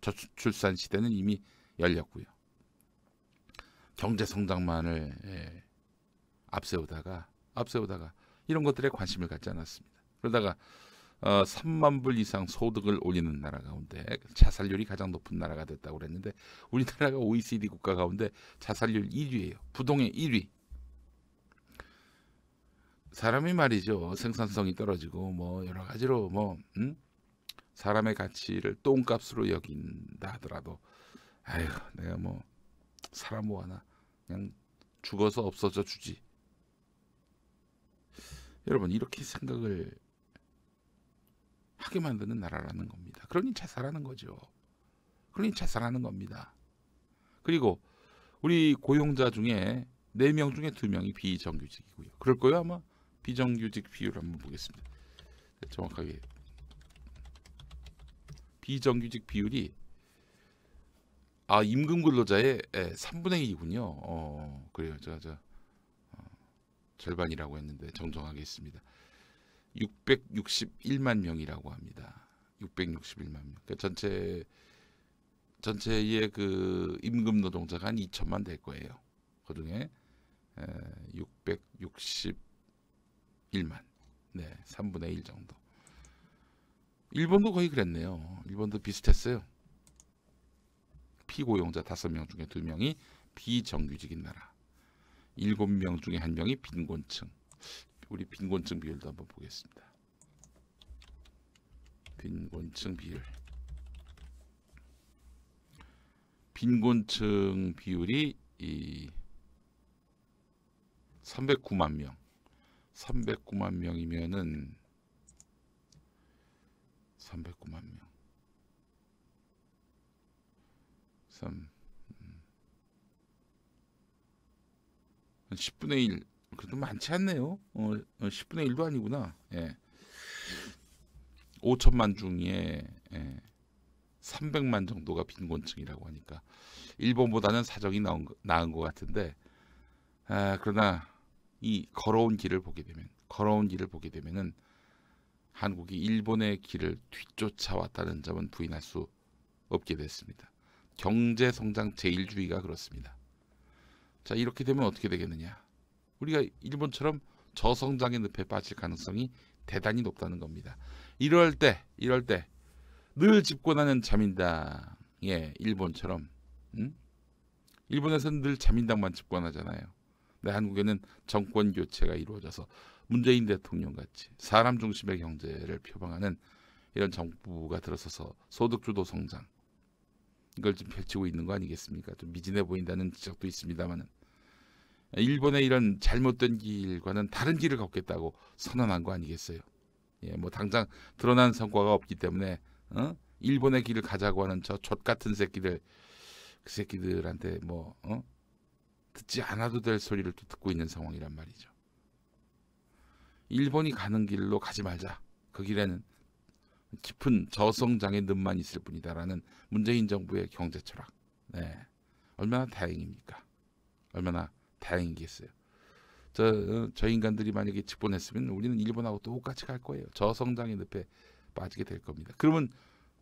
Speaker 1: 저출산 시대는 이미 열렸고요. 경제 성장만을 앞세우다가 이런 것들에 관심을 갖지 않았습니다. 그러다가 3만 불 이상 소득을 올리는 나라 가운데 자살률이 가장 높은 나라가 됐다고 그랬는데 우리나라가 OECD 국가 가운데 자살률 1위예요. 부동의 1위. 사람이 말이죠. 생산성이 떨어지고 뭐 여러 가지로 사람의 가치를 똥값으로 여긴다 하더라도 아유 내가 뭐 사람 뭐 하나 그냥 죽어서 없어져 주지. 여러분 이렇게 생각을 하게 만드는 나라라는 겁니다. 그러니 자살하는 거죠. 그러니 자살하는 겁니다. 그리고 우리 고용자 중에 4명 중에 2명이 비정규직이고요. 그럴 거예요 아마. 비정규직 비율 한번 보겠습니다. 정확하게 비정규직 비율이 임금 근로자의 3분의 2이군요. 그래요. 저 절반이라고 했는데 정정하겠습니다. 661만 명이라고 합니다. 661만 명. 그러니까 전체의 그 임금 노동자가 한 2천만 될 거예요. 그중에 661만. 네, 3분의 1 정도. 일본도 거의 그랬네요. 일본도 비슷했어요. 피고용자 5명 중에 2명이 비정규직인 나라. 7명 중에 1명이 빈곤층. 우리 빈곤층 비율도 한번 보겠습니다. 빈곤층 비율. 빈곤층 비율이 309만 명. 309만 명이면은 309만 명. 10분의 1. 그래도 많지 않네요. 10분의 1도 아니구나. 예. 5천만 중에 300만 정도가 빈곤층이라고 하니까 일본보다는 사정이 나은 것 같은데, 그러나 이 걸어온 길을 보게 되면은 한국이 일본의 길을 뒤쫓아왔다는 점은 부인할 수 없게 됐습니다. 경제 성장 제일주의가 그렇습니다. 자, 이렇게 되면 어떻게 되겠느냐? 우리가 일본처럼 저성장의 늪에 빠질 가능성이 대단히 높다는 겁니다. 이럴 때 늘 집권하는 자민당의 일본처럼, 일본에서는 늘 자민당만 집권하잖아요. 근데 한국에는 정권 교체가 이루어져서 문재인 대통령 같이 사람 중심의 경제를 표방하는 이런 정부가 들어서서 소득주도 성장, 이걸 좀 펼치고 있는 거 아니겠습니까? 좀 미진해 보인다는 지적도 있습니다만은, 일본의 이런 잘못된 길과는 다른 길을 걷겠다고 선언한 거 아니겠어요? 예, 뭐 당장 드러난 성과가 없기 때문에 일본의 길을 가자고 하는 저 젖 같은 새끼들, 그 새끼들한테 듣지 않아도 될 소리를 또 듣고 있는 상황이란 말이죠. 일본이 가는 길로 가지 말자. 그 길에는 깊은 저성장의 늪만 있을 뿐이다라는 문재인 정부의 경제 철학. 네, 얼마나 다행입니까? 얼마나 다행이겠어요. 저 인간들이 만약에 집권했으면 우리는 일본하고 똑같이 갈 거예요. 저성장의 늪에 빠지게 될 겁니다. 그러면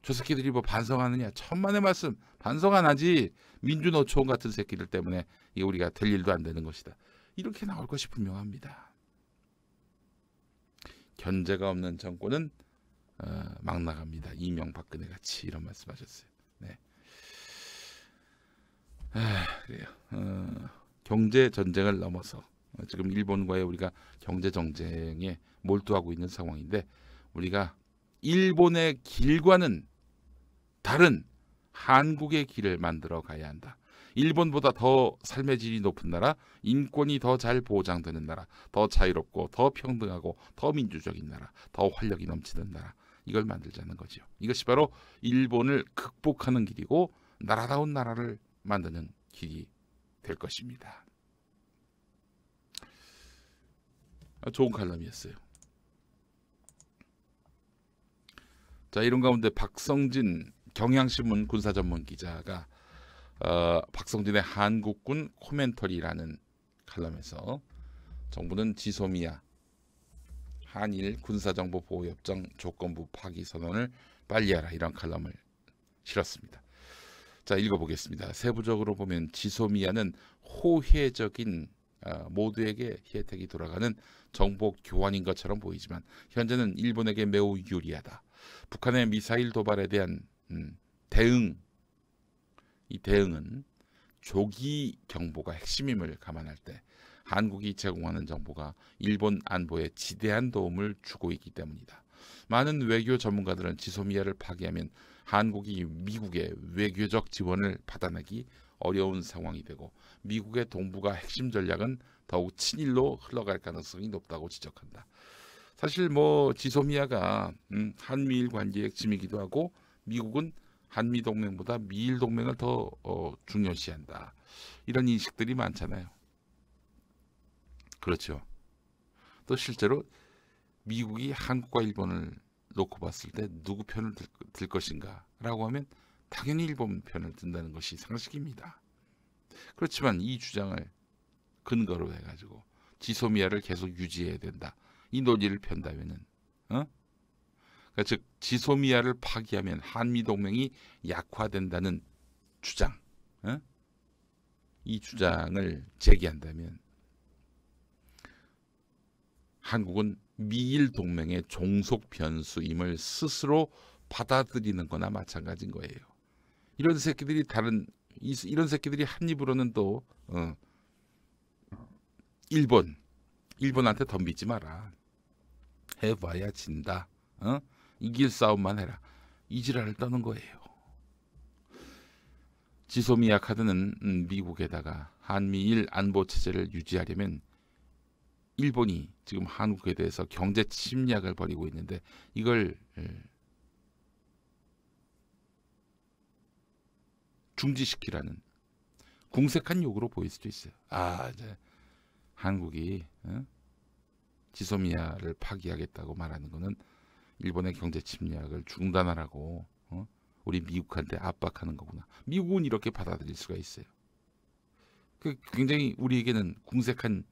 Speaker 1: 저 새끼들이 뭐 반성하느냐? 천만의 말씀, 반성 안 하지. 민주노총 같은 새끼들 때문에 이게 우리가 될 일도 안 되는 것이다. 이렇게 나올 것이 분명합니다. 견제가 없는 정권은 막 나갑니다. 이명박근혜 같이 이런 말씀하셨어요. 네. 그래요. 경제 전쟁을 넘어서 지금 일본과의 우리가 경제 정쟁에 몰두하고 있는 상황인데, 우리가 일본의 길과는 다른 한국의 길을 만들어 가야 한다. 일본보다 더 삶의 질이 높은 나라, 인권이 더 잘 보장되는 나라, 더 자유롭고 더 평등하고 더 민주적인 나라, 더 활력이 넘치는 나라, 이걸 만들자는 거죠. 이것이 바로 일본을 극복하는 길이고 나라다운 나라를 만드는 길이 될 것입니다. 좋은 칼럼이었어요. 자, 이런 가운데 박성진 경향신문 군사전문 기자가 박성진의 한국군 코멘터리라는 칼럼에서 정부는 지소미아 한일 군사정보보호협정 조건부 파기 선언을 빨리 하라, 이런 칼럼을 실었습니다. 자, 읽어보겠습니다. 세부적으로 보면 지소미아는 호혜적인 모두에게 혜택이 돌아가는 정보 교환인 것처럼 보이지만 현재는 일본에게 매우 유리하다. 북한의 미사일 도발에 대한 대응, 이 대응은 조기 경보가 핵심임을 감안할 때 한국이 제공하는 정보가 일본 안보에 지대한 도움을 주고 있기 때문이다. 많은 외교 전문가들은 지소미아를 파기하면 한국이 미국의 외교적 지원을 받아내기 어려운 상황이 되고 미국의 동북아 핵심 전략은 더욱 친일로 흘러갈 가능성이 높다고 지적한다. 사실 지소미아가 한미일 관계의 핵심이기도 하고 미국은 한미 동맹보다 미일 동맹을 더 중요시한다. 이런 인식들이 많잖아요. 그렇죠. 또 실제로 미국이 한국과 일본을 놓고 봤을 때 누구 편을 들 것인가 라고 하면 당연히 일본 편을 든다는 것이 상식입니다. 그렇지만 이 주장을 근거로 해가지고 지소미아를 계속 유지해야 된다, 이 논리를 편다면은, 그러니까 즉 지소미아를 파기하면 한미 동맹이 약화된다는 주장, 이 주장을 제기한다면 한국은 미일 동맹의 종속 변수임을 스스로 받아들이는 거나 마찬가지인 거예요. 이런 새끼들이 이런 새끼들이 한 입으로는 또 일본한테 덤비지 마라, 해봐야 진다, 이길 싸움만 해라, 이 지랄을 떠는 거예요. 지소미아 카드는 미국에다가 한미일 안보 체제를 유지하려면 일본이 지금 한국에 대해서 경제 침략을 벌이고 있는데 이걸 중지시키라는 궁색한 요구로 보일 수도 있어요. 이제 한국이 지소미아를 파기하겠다고 말하는 것은 일본의 경제 침략을 중단하라고 우리 미국한테 압박하는 거구나. 미국은 이렇게 받아들일 수가 있어요. 굉장히 우리에게는 궁색한,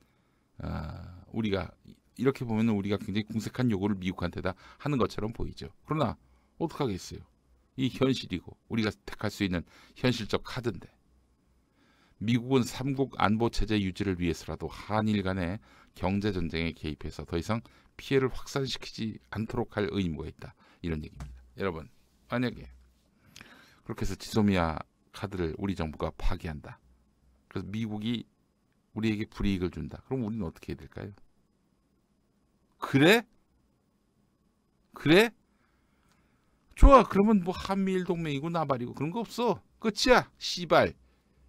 Speaker 1: 우리가 이렇게 보면 우리가 굉장히 궁색한 요구를 미국한테다 하는 것처럼 보이죠. 그러나 어떡하겠어요. 이 현실이고 우리가 택할 수 있는 현실적 카드인데, 미국은 삼국 안보체제 유지를 위해서라도 한일 간의 경제전쟁에 개입해서 더 이상 피해를 확산시키지 않도록 할 의무가 있다, 이런 얘기입니다. 여러분, 만약에 그렇게 해서 지소미아 카드를 우리 정부가 파기한다, 그래서 미국이 우리에게 불이익을 준다, 그럼 우리는 어떻게 해야 될까요? 그래? 좋아, 그러면 뭐 한미일 동맹이고 나발이고 그런 거 없어, 끝이야, 씨발,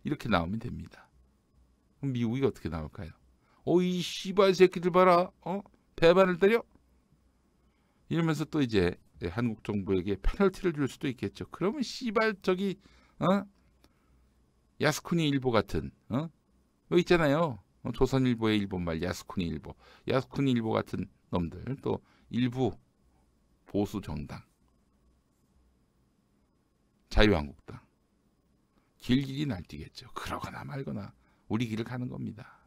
Speaker 1: 이렇게 나오면 됩니다. 그럼 미국이 어떻게 나올까요? 이 씨발 새끼들 봐라, 배반을 때려? 이러면서 또 이제 한국 정부에게 페널티를 줄 수도 있겠죠. 그러면 씨발 저기 야스쿠니 일보 같은, 여기 있잖아요, 조선일보의 일본말 야스쿠니 일보 같은 놈들, 또 일부 보수 정당, 자유한국당 길길이 날뛰겠죠. 그러거나 말거나 우리 길을 가는 겁니다.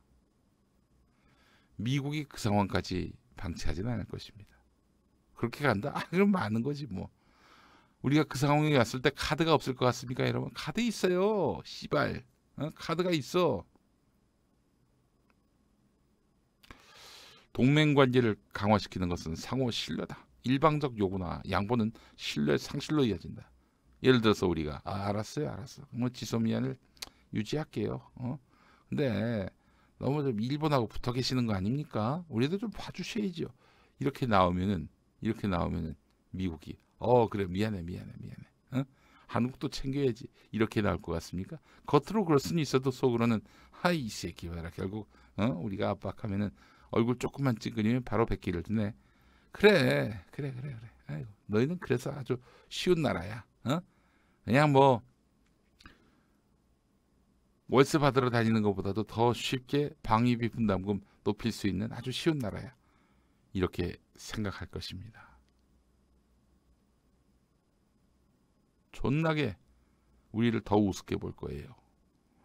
Speaker 1: 미국이 그 상황까지 방치하지는 않을 것입니다. 그렇게 간다? 그럼 많은 거지 뭐. 우리가 그 상황에 왔을 때 카드가 없을 것 같습니까, 여러분? 카드 있어요. 씨발, 카드가 있어. 동맹관계를 강화시키는 것은 상호 신뢰다. 일방적 요구나 양보는 신뢰 상실로 이어진다. 예를 들어서 우리가 알았어요. 뭐 지소미아를 유지할게요. 근데 너무 좀 일본하고 붙어 계시는 거 아닙니까? 우리도 좀 봐주셔야죠. 이렇게 나오면은 미국이 그래, 미안해. 한국도 챙겨야지, 이렇게 나올 것 같습니까? 겉으로 그럴 수는 있어도 속으로는 하이 이 새끼 봐라, 결국 우리가 압박하면은 얼굴 조금만 찡그리면 바로 백기를 드네. 그래. 아이고, 너희는 그래서 아주 쉬운 나라야. 그냥 뭐 월세 받으러 다니는 것보다도 더 쉽게 방위비 분담금 높일 수 있는 아주 쉬운 나라야, 이렇게 생각할 것입니다. 존나게 우리를 더 우습게 볼 거예요.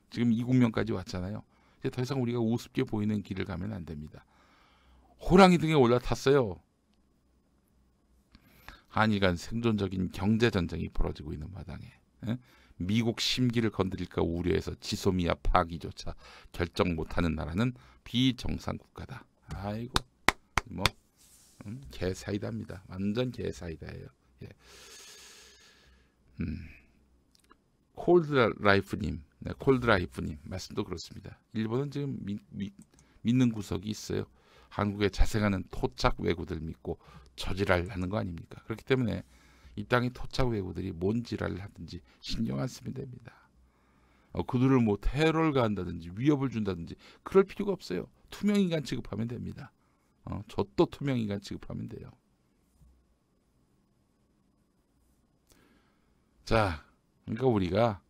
Speaker 1: 지금 이 국면까지 왔잖아요. 이제 더 이상 우리가 우습게 보이는 길을 가면 안 됩니다. 호랑이 등에 올라탔어요. 한일 간 생존적인 경제전쟁이 벌어지고 있는 마당에 미국 심기를 건드릴까 우려해서 지소미아 파기조차 결정 못하는 나라는 비정상 국가다. 아이고, 뭐 개사이다입니다. 완전 개사이다예요. 예. 콜드라이프님 말씀도 그렇습니다. 일본은 지금 믿는 구석이 있어요. 한국에 자생하는 토착 왜구들 믿고 저지랄하는 거 아닙니까? 그렇기 때문에 이 땅의 토착 왜구들이 뭔 지랄을 하든지 신경 안 쓰면 됩니다. 그들을 뭐 테러를 가한다든지 위협을 준다든지 그럴 필요가 없어요. 투명인간 취급하면 됩니다. 저도 투명인간 취급하면 돼요. 자, 그러니까 우리가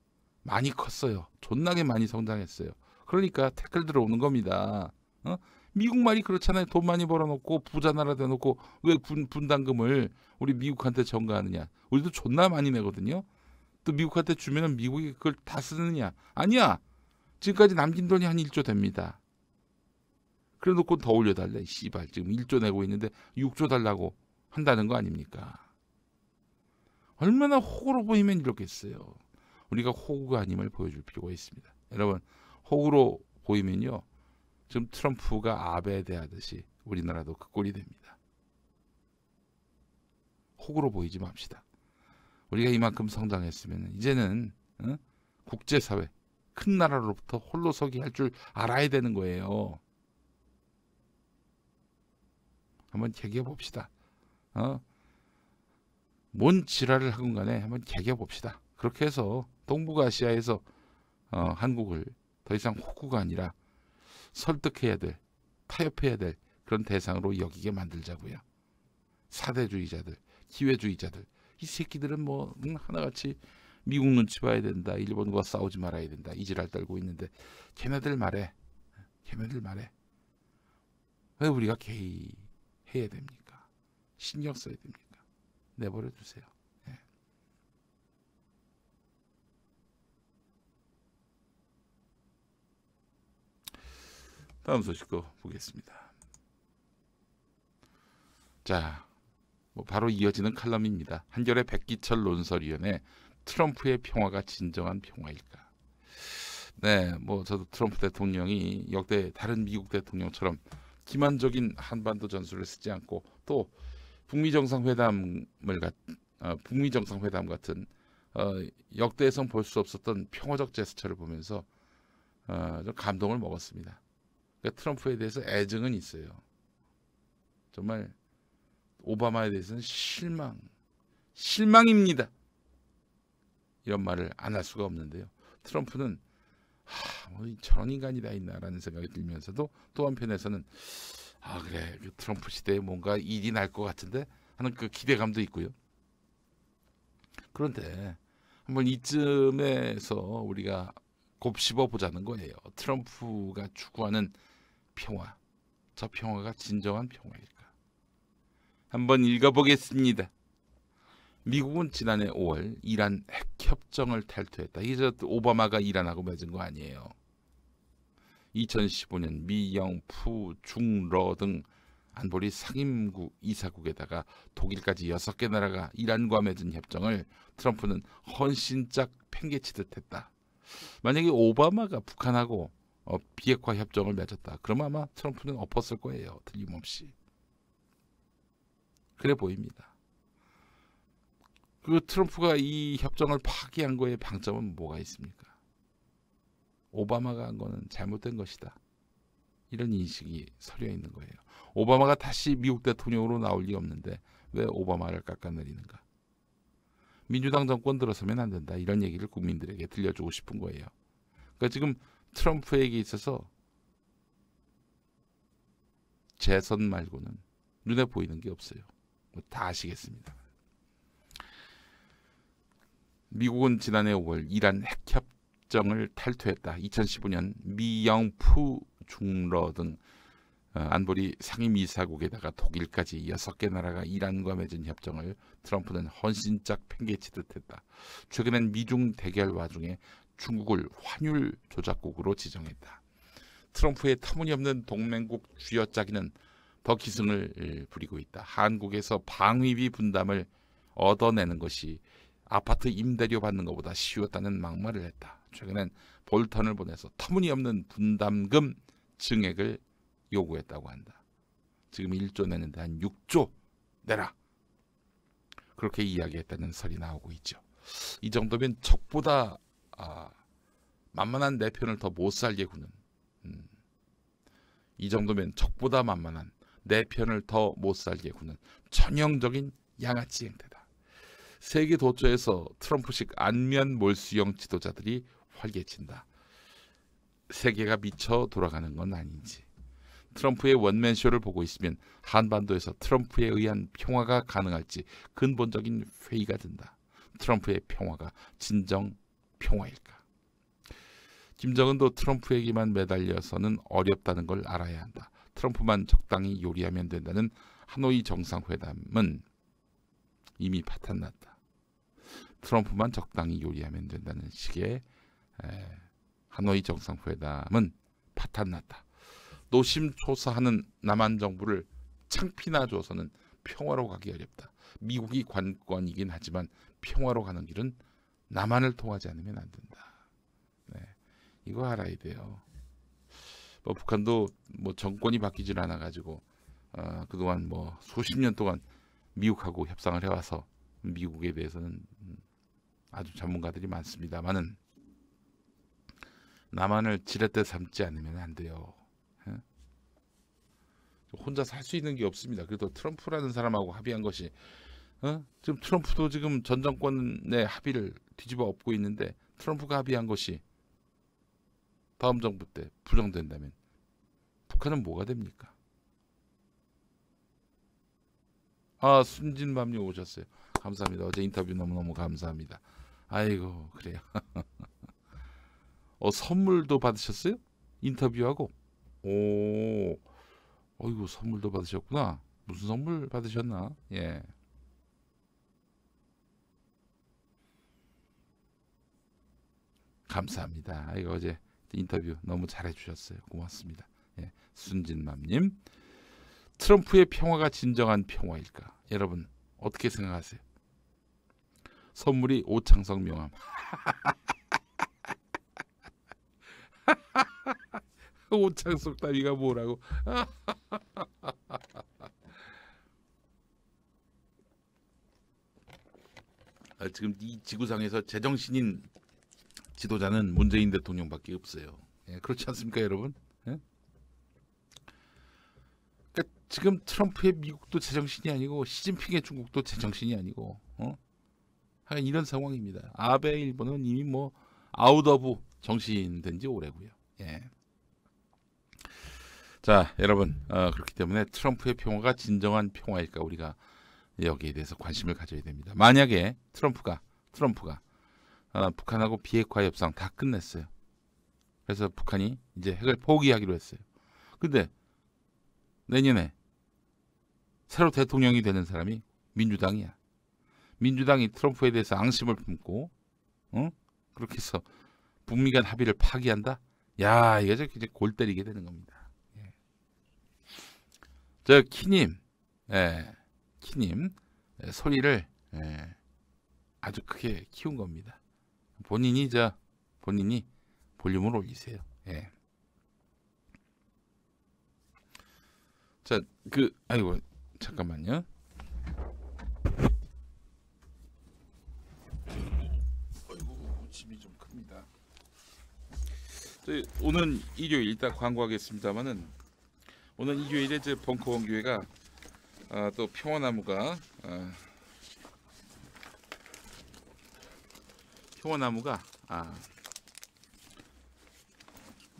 Speaker 1: 많이 컸어요. 존나게 많이 성장했어요. 그러니까 태클 들어오는 겁니다. 어? 미국 말이 그렇잖아요. 돈 많이 벌어놓고 부자 나라 돼놓고 왜 분담금을 우리 미국한테 전가하느냐. 우리도 존나 많이 내거든요. 또 미국한테 주면은 미국이 그걸 다 쓰느냐. 아니야. 지금까지 남긴 돈이 한 1조 됩니다. 그래 놓고 더 올려달래. 씨발 지금 1조 내고 있는데 6조 달라고 한다는 거 아닙니까? 얼마나 호구로 보이면 이렇겠어요. 우리가 호구가 아님을 보여줄 필요가 있습니다. 여러분 호구로 보이면요. 지금 트럼프가 아베에 대하듯이 우리나라도 그 꼴이 됩니다. 호구로 보이지 맙시다. 우리가 이만큼 성장했으면 이제는 국제사회 큰 나라로부터 홀로 서기 할 줄 알아야 되는 거예요. 한번 개겨봅시다. 뭔 지랄을 하건 간에 한번 개겨봅시다. 그렇게 해서 동북아시아에서 한국을 더 이상 호구가 아니라 설득해야 될, 타협해야 될 그런 대상으로 여기게 만들자고요. 사대주의자들, 기회주의자들, 이 새끼들은 뭐 하나같이 미국 눈치 봐야 된다, 일본과 싸우지 말아야 된다, 이 지랄 떨고 있는데 걔네들 말에 왜 우리가 개의해야 됩니까? 신경 써야 됩니까? 내버려 두세요. 네. 다음 소식도 보겠습니다. 자, 바로 이어지는 칼럼입니다. 한겨레 백기철 논설위원회 트럼프의 평화가 진정한 평화일까? 네, 저도 트럼프 대통령이 역대 다른 미국 대통령처럼 기만적인 한반도 전술을 쓰지 않고 또 북미 정상회담 같은 역대에선 볼 수 없었던 평화적 제스처를 보면서 좀 감동을 먹었습니다. 그러니까 트럼프에 대해서 애증은 있어요. 정말 오바마에 대해서는 실망입니다. 이런 말을 안 할 수가 없는데요. 트럼프는 저런 인간이 다 있나라는 생각이 들면서도 또 한편에서는 그래 그 트럼프 시대에 뭔가 일이 날 것 같은데 하는 그 기대감도 있고요. 그런데 한번 이쯤에서 우리가 곱씹어 보자는 거예요. 트럼프가 추구하는 평화, 저 평화가 진정한 평화일까? 한번 읽어보겠습니다. 미국은 지난해 5월 이란 핵협정을 탈퇴했다. 이게 오바마가 이란하고 맺은 거 아니에요. 2015년 미, 영, 푸, 중, 러 등 안보리 상임국 이사국에다가 독일까지 6개 나라가 이란과 맺은 협정을 트럼프는 헌신짝 팽개치듯 했다. 만약에 오바마가 북한하고 비핵화 협정을 맺었다. 그러면 아마 트럼프는 엎었을 거예요. 틀림없이. 그래 보입니다. 그 트럼프가 이 협정을 파기한 거에 방점은 뭐가 있습니까? 오바마가 한 거는 잘못된 것이다. 이런 인식이 서려 있는 거예요. 오바마가 다시 미국 대통령으로 나올 리 없는데 왜 오바마를 깎아내리는가? 민주당 정권 들어서면 안 된다. 이런 얘기를 국민들에게 들려주고 싶은 거예요. 그러니까 지금 트럼프에게 있어서 재선 말고는 눈에 보이는 게 없어요. 다 아시겠습니다. 미국은 지난해 5월 이란 핵협정을 탈퇴했다. 2015년 미, 영, 푸, 중, 러 등 안보리 상임이사국에다가 독일까지 6개 나라가 이란과 맺은 협정을 트럼프는 헌신짝 팽개치듯 했다. 최근엔 미중 대결 와중에 중국을 환율 조작국으로 지정했다. 트럼프의 터무니없는 동맹국 쥐어짜기는 더 기승을 부리고 있다. 한국에서 방위비 분담을 얻어내는 것이 아파트 임대료 받는 것보다 쉬웠다는 막말을 했다. 최근엔 볼턴을 보내서 터무니없는 분담금 증액을 요구했다고 한다. 지금 1조 내는데 한 6조 내라. 그렇게 이야기했다는 설이 나오고 있죠. 이 정도면 적보다 만만한 내 편을 더 못 살게 구는 이 정도면 적보다 만만한 내 편을 더 못 살게 구는 전형적인 양아치 행태다. 세계 도처에서 트럼프식 안면 몰수형 지도자들이 활개친다. 세계가 미쳐 돌아가는 건 아닌지. 트럼프의 원맨쇼를 보고 있으면 한반도에서 트럼프에 의한 평화가 가능할지 근본적인 회의가 든다. 트럼프의 평화가 진정 평화일까? 김정은도 트럼프에게만 매달려서는 어렵다는 걸 알아야 한다. 트럼프만 적당히 요리하면 된다는 하노이 정상회담은 이미 파탄났다. 트럼프만 적당히 요리하면 된다는 식의 하노이 정상회담은 파탄났다. 노심초사하는 남한 정부를 창피나 줘서는 평화로 가기 어렵다. 미국이 관건이긴 하지만 평화로 가는 길은 남한을 통하지 않으면 안 된다. 네, 이거 알아야 돼요. 뭐 북한도 뭐 정권이 바뀌질 않아 가지고 그동안 뭐 수십 년 동안 미국하고 협상을 해와서 미국에 대해서는 아주 전문가들이 많습니다만은 남한을 지렛대 삼지 않으면 안 돼요. 혼자 살 수 있는 게 없습니다. 그래도 트럼프라는 사람하고 합의한 것이 지금 트럼프도 지금 전 정권의 합의를 뒤집어 엎고 있는데 트럼프가 합의한 것이 다음 정부 때 부정된다면 북한은 뭐가 됩니까? 순진맘님 오셨어요. 감사합니다. 어제 인터뷰 너무너무 감사합니다. 아이고 그래요. 선물도 받으셨어요? 인터뷰하고? 어이구 선물도 받으셨구나. 무슨 선물 받으셨나? 예. 감사합니다. 이거 어제 인터뷰 너무 잘해주셨어요. 고맙습니다. 예. 순진맘님. 트럼프의 평화가 진정한 평화일까? 여러분 어떻게 생각하세요? 선물이 오창석 명함. 오창석 따위가 뭐라고? 지금 이 지구상에서 제정신인 지도자는 문재인 대통령밖에 없어요. 예, 그렇지 않습니까, 여러분? 예? 그러니까 지금 트럼프의 미국도 제정신이 아니고 시진핑의 중국도 제정신이 아니고, 이런 상황입니다. 아베 일본은 이미 뭐 아웃 오브 정신된 지 오래고요. 예. 자, 여러분 그렇기 때문에 트럼프의 평화가 진정한 평화일까 우리가 여기에 대해서 관심을 가져야 됩니다. 만약에 트럼프가 북한하고 비핵화 협상 다 끝냈어요. 그래서 북한이 이제 핵을 포기하기로 했어요. 근데 내년에 새로 대통령이 되는 사람이 민주당이야. 민주당이 트럼프에 대해서 앙심을 품고 그렇게 해서 북미 간 합의를 파기한다? 야, 이게 이제 골 때리게 되는 겁니다. 예. 저 키님, 키님 소리를 아주 크게 키운 겁니다. 본인이 볼륨을 올리세요. 예. 자, 아이고 잠깐만요. 아이고 짐이 좀 큽니다. 오늘 일요일 일단 광고하겠습니다만은 오늘 일요일에 제 벙커원 교회가 또 평화나무가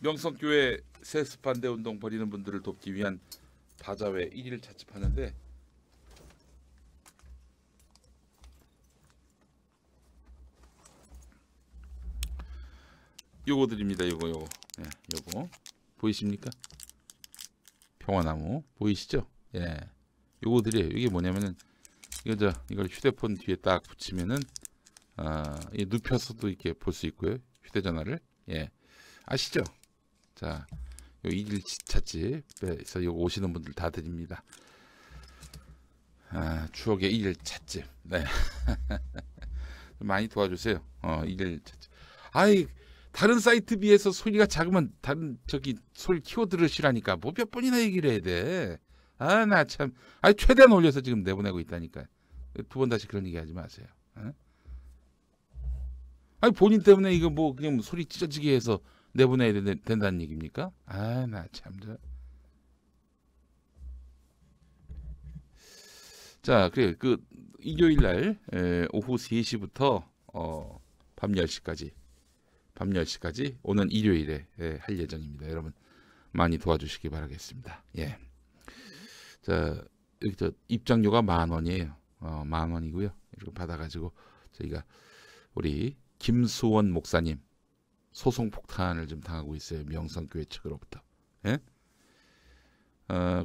Speaker 1: 명성교회 세습반대 운동 벌이는 분들을 돕기 위한 바자회 1일 자집하는데 요거 드립니다. 요거 예, 요거 보이십니까? 평화나무 보이시죠? 예, 요거 드려요. 이게 뭐냐면은 이걸 휴대폰 뒤에 딱 붙이면은 이 눕혀서도 이렇게 볼 수 있고요. 휴대전화를 예, 아시죠? 자, 요 일일 찻집에서 요거 오시는 분들 다 드립니다. 추억의 일일 찻집. 네. 많이 도와주세요. 일일 찻집. 다른 사이트 비해서 소리가 작으면 다른 소리 키워 들으시라니까 뭐 몇 번이나 얘기를 해야 돼. 나 참. 최대한 올려서 지금 내보내고 있다니까. 두 번 다시 그런 얘기 하지 마세요. 본인 때문에 이거 뭐 그냥 소리 찢어지게 해서 내보내야 된다는 얘기입니까? 나 참. 자, 그래 일요일 날 오후 3시부터 밤 10시까지 오는 일요일에 할 예정입니다. 여러분 많이 도와주시기 바라겠습니다. 예. 자, 여기 입장료가 10,000원이에요. 10,000원이고요. 이렇게 받아가지고 저희가 우리 김수원 목사님 소송 폭탄을 좀 당하고 있어요. 명성교회 측으로부터. 예?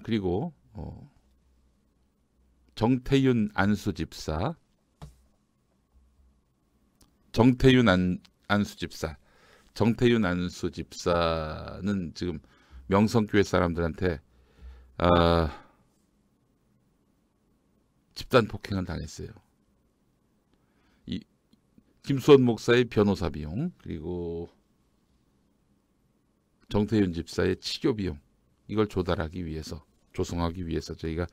Speaker 1: 그리고 정태윤 안수 집사, 정태윤 안수 집사는 지금 명성교회 사람들한테 집단 폭행을 당했어요. 이 김수원 목사의 변호사 비용, 그리고 정태윤 집사의 치료 비용, 이걸 조달하기 위해서, 조성하기 위해서 저희가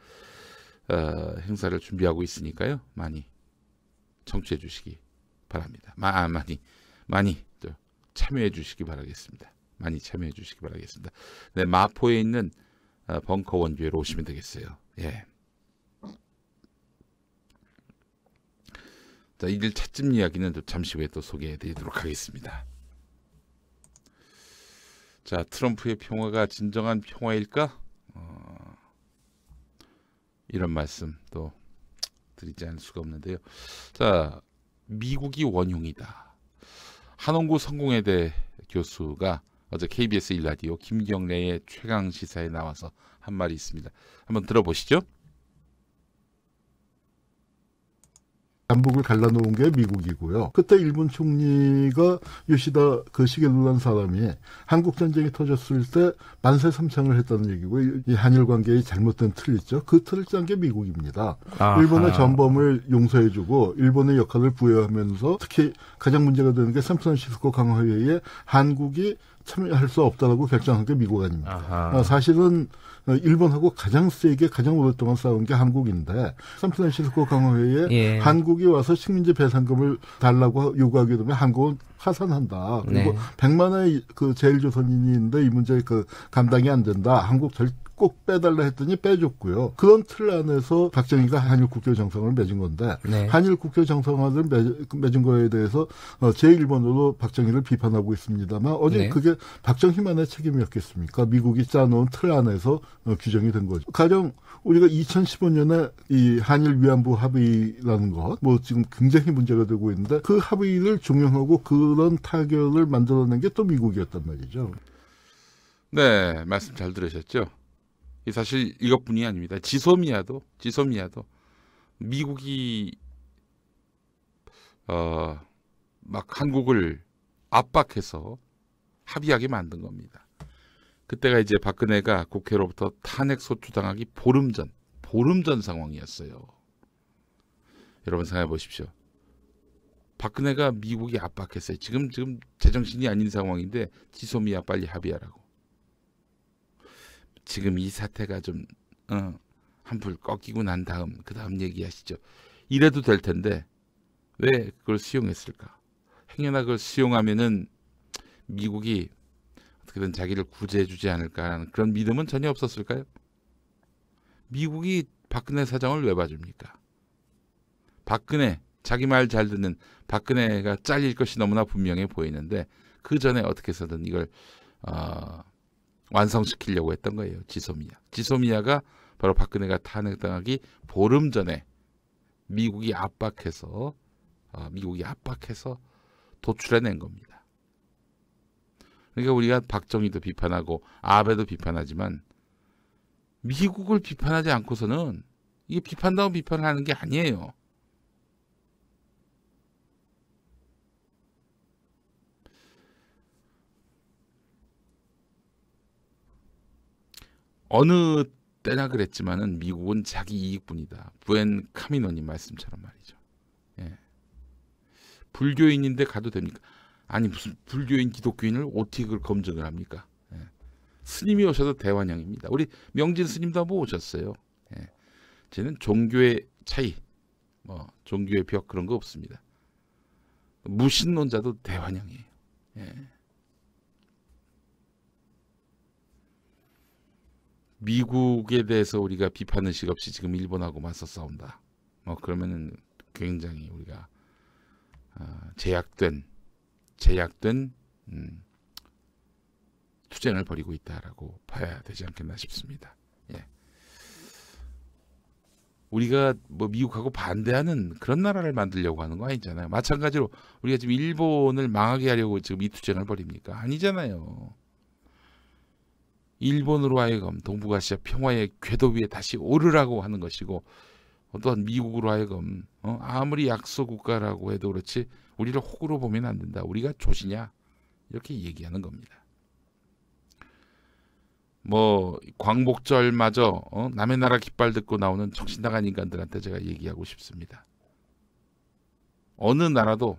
Speaker 1: 행사를 준비하고 있으니까요. 많이 청취해 주시기 바랍니다. 많이 참여해 주시기 바라겠습니다. 많이 참여해 주시기 바라겠습니다. 네, 마포에 있는 벙커 원교회로 오시면 되겠어요. 예. 자, 이들 찻집 이야기는 또 잠시 후에 또 소개해 드리도록 하겠습니다. 자, 트럼프의 평화가 진정한 평화일까? 이런 말씀 또 드리지 않을 수가 없는데요. 자, 미국이 원흉이다. 한원구 성공회대 교수가 어제 KBS 1라디오 김경래의 최강 시사에 나와서 한 말이 있습니다. 한번 들어보시죠.
Speaker 2: 남북을 갈라놓은 게 미국이고요. 그때 일본 총리가 요시다 그 시게루라는 사람이 한국 전쟁이 터졌을 때 만세 삼창을 했다는 얘기고, 이 한일 관계의 잘못된 틀 있죠. 그 틀을 짠 게 미국입니다. 아하. 일본의 전범을 용서해주고 일본의 역할을 부여하면서 특히 가장 문제가 되는 게 샌프란시스코 강화회의에 한국이 참여할 수 없다라고 결정한 게 미국 아닙니까? 사실은 일본하고 가장 세게 가장 오랫동안 싸운 게 한국인데, 샌프란시스코 강화회의에 한국이 와서 식민지 배상금을 달라고 요구하게 되면 한국은 파산한다. 그리고 100만의 그 제일조선인이 있는데 이 문제 그 감당이 안 된다. 한국 꼭 빼달라 했더니 빼줬고요. 그런 틀 안에서 박정희가 한일 국교 정상을 맺은 건데, 한일 국교 정상을 맺은 거에 대해서 제1번으로 박정희를 비판하고 있습니다만, 어제 그게 박정희만의 책임이었겠습니까? 미국이 짜놓은 틀 안에서 규정이 된 거죠. 가령 우리가 2015년에 이 한일 위안부 합의라는 것, 뭐 지금 굉장히 문제가 되고 있는데, 그 합의를 종용하고 그런 타결을 만들어낸 게 또 미국이었단 말이죠.
Speaker 1: 네, 말씀 잘 들으셨죠? 사실 이것뿐이 아닙니다. 지소미아도 미국이 막 한국을 압박해서 합의하게 만든 겁니다. 그때가 이제 박근혜가 국회로부터 탄핵 소추당하기 보름 전 상황이었어요. 여러분 생각해 보십시오. 박근혜가 미국이 압박했어요. 지금 제정신이 아닌 상황인데 지소미아 빨리 합의하라고. 지금 이 사태가 좀 한풀 꺾이고 난 다음 그 다음 얘기하시죠. 이래도 될 텐데 왜 그걸 수용했을까? 행여나 그걸 수용하면은 미국이 어떻게든 자기를 구제해주지 않을까라는 그런 믿음은 전혀 없었을까요? 미국이 박근혜 사장을 왜 봐줍니까? 박근혜, 자기 말 잘 듣는 박근혜가 잘릴 것이 너무나 분명해 보이는데 그 전에 어떻게 해서든 이걸 완성시키려고 했던 거예요. 지소미아가 바로 박근혜가 탄핵당하기 보름 전에 미국이 압박해서 도출해낸 겁니다. 그러니까 우리가 박정희도 비판하고 아베도 비판하지만 미국을 비판하지 않고서는 이게 비판다운 비판을 하는 게 아니에요. 어느 때나 그랬지만은 미국은 자기 이익뿐이다. 부엔 카미노님 말씀처럼 말이죠. 예. 불교인인데 가도 됩니까? 아니 무슨 불교인 기독교인을 어떻게 그걸 검증을 합니까? 예. 스님이 오셔도 대환영입니다. 우리 명진 스님도 한번 오셨어요. 예. 저는 종교의 차이, 종교의 벽 그런 거 없습니다. 무신론자도 대환영이에요. 예. 미국에 대해서 우리가 비판의식 없이 지금 일본하고 맞서 싸운다. 그러면은 굉장히 우리가 제약된 투쟁을 벌이고 있다라고 봐야 되지 않겠나 싶습니다. 예. 우리가 뭐 미국하고 반대하는 그런 나라를 만들려고 하는 거 아니잖아요. 마찬가지로 우리가 지금 일본을 망하게 하려고 지금 이 투쟁을 벌입니까? 아니잖아요. 일본으로 하여금 동북아시아 평화의 궤도 위에 다시 오르라고 하는 것이고, 또한 미국으로 하여금 아무리 약소 국가라고 해도 그렇지 우리를 호구로 보면 안 된다. 우리가 조시냐? 이렇게 얘기하는 겁니다. 뭐 광복절마저 남의 나라 깃발 듣고 나오는 정신나간 인간들한테 제가 얘기하고 싶습니다. 어느 나라도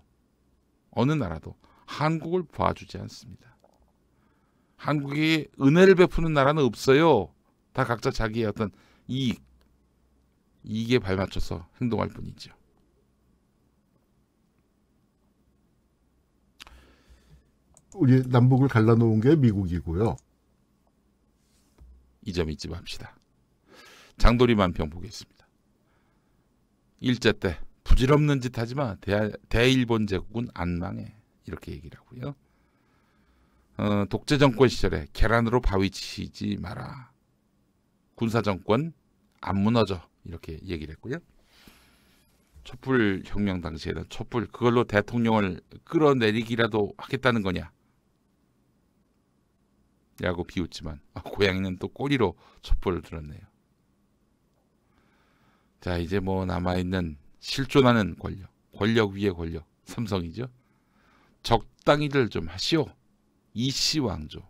Speaker 1: 한국을 봐주지 않습니다. 한국이 은혜를 베푸는 나라는 없어요. 다 각자 자기의 어떤 이익에 발맞춰서 행동할 뿐이죠.
Speaker 2: 우리 남북을 갈라놓은 게 미국이고요.
Speaker 1: 이 점 잊지 맙시다. 장도리 만평 보겠습니다. 일제 때 부질없는 짓 하지만 대일본 제국은 안 망해. 이렇게 얘기를 하고요. 독재 정권 시절에 계란으로 바위 치지 마라. 군사 정권 안 무너져. 이렇게 얘기를 했고요. 촛불 혁명 당시에는 촛불 그걸로 대통령을 끌어내리기라도 하겠다는 거냐 라고 비웃지만 고양이는 또 꼬리로 촛불을 들었네요. 자, 이제 뭐 남아있는 실존하는 권력 위의 권력, 삼성이죠. 적당히들 좀 하시오. 이씨 왕조,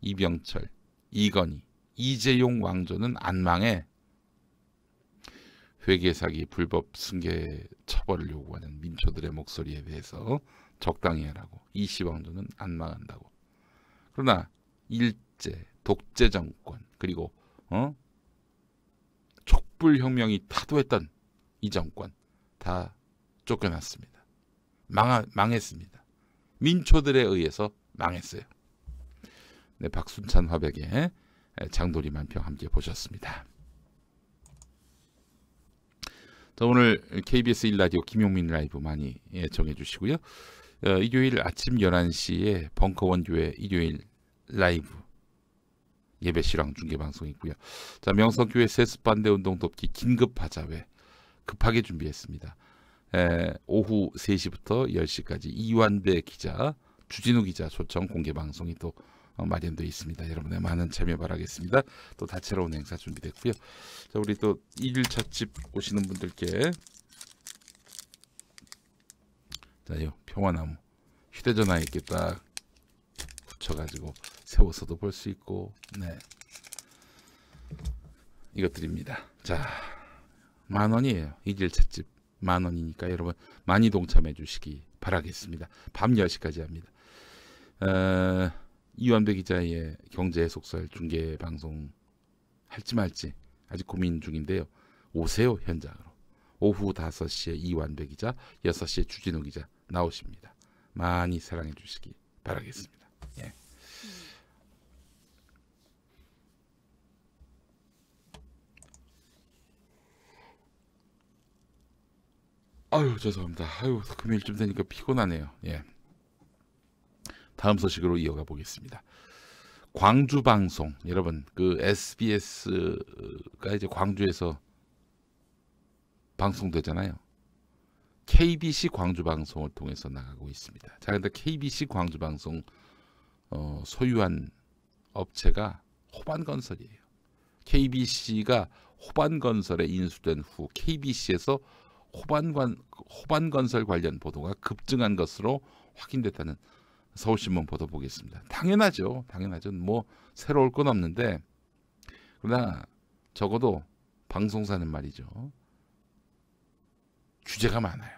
Speaker 1: 이병철, 이건희, 이재용 왕조는 안 망해. 회계 사기, 불법 승계 처벌을 요구하는 민초들의 목소리에 대해서 적당히 하라고. 이씨 왕조는 안 망한다고. 그러나 일제, 독재 정권, 그리고 촛불혁명이 타도했던 이 정권 다 쫓겨났습니다. 망했습니다. 민초들에 의해서 망했어요. 네, 박순찬 화백의 장도리 만평 함께 보셨습니다. 자, 오늘 KBS 1라디오 김용민 라이브 많이 애청해 주시고요. 일요일 아침 11시에 벙커원교회 일요일 라이브 예배 실황 중계 방송이 있고요. 자, 명성교회 세습반대 운동 돕기 긴급 하자회 급하게 준비했습니다. 오후 3시부터 10시까지 이완배 기자, 주진우 기자 초청 공개 방송이 또 마련되어 있습니다. 여러분의 많은 참여 바라겠습니다. 또 다채로운 행사 준비됐고요. 자, 우리 또 1일 찻집 오시는 분들께 자요, 평화나무 휴대전화에 이렇게 딱 붙여가지고 세워서도 볼 수 있고, 네, 이것 드립니다. 자, 10,000원이에요. 1일 찻집 10,000원이니까 여러분 많이 동참해 주시기 바라겠습니다. 밤 10시까지 합니다. 이완배 기자의 경제 해석설 중계 방송 할지 말지 아직 고민 중인데요. 오세요, 현장으로. 오후 5시에 이완배 기자, 6시에 주진우 기자 나오십니다. 많이 사랑해 주시기 바라겠습니다. 예. 아유, 죄송합니다. 아유, 금요일쯤 되니까 피곤하네요. 예. 다음 소식으로 이어가 보겠습니다. 광주 방송, 여러분, 그 SBS가 이제 광주에서 방송되잖아요. KBC 광주 방송을 통해서 나가고 있습니다. 자, 근데 KBC 광주 방송 소유한 업체가 호반건설이에요. KBC가 호반건설에 인수된 후 KBC에서 호반건설 관련 보도가 급증한 것으로 확인됐다는 서울신문 보도 보겠습니다. 당연하죠. 뭐 새로울 건 없는데, 그러나 적어도 방송사는 말이죠, 규제가 많아요.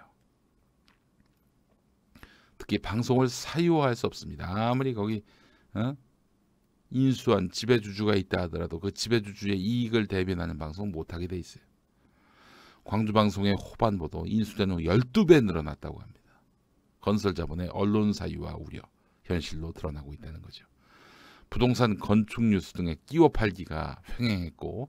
Speaker 1: 특히 방송을 사유화할 수 없습니다. 아무리 거기 인수한 지배주주가 있다 하더라도 그 지배주주의 이익을 대변하는 방송 못하게 돼 있어요. 광주방송의 호반보도 인수된 후 12배 늘어났다고 합니다. 건설자본의 언론 사유화 우려, 현실로 드러나고 있다는 거죠. 부동산 건축 뉴스 등의 끼워 팔기가 횡행했고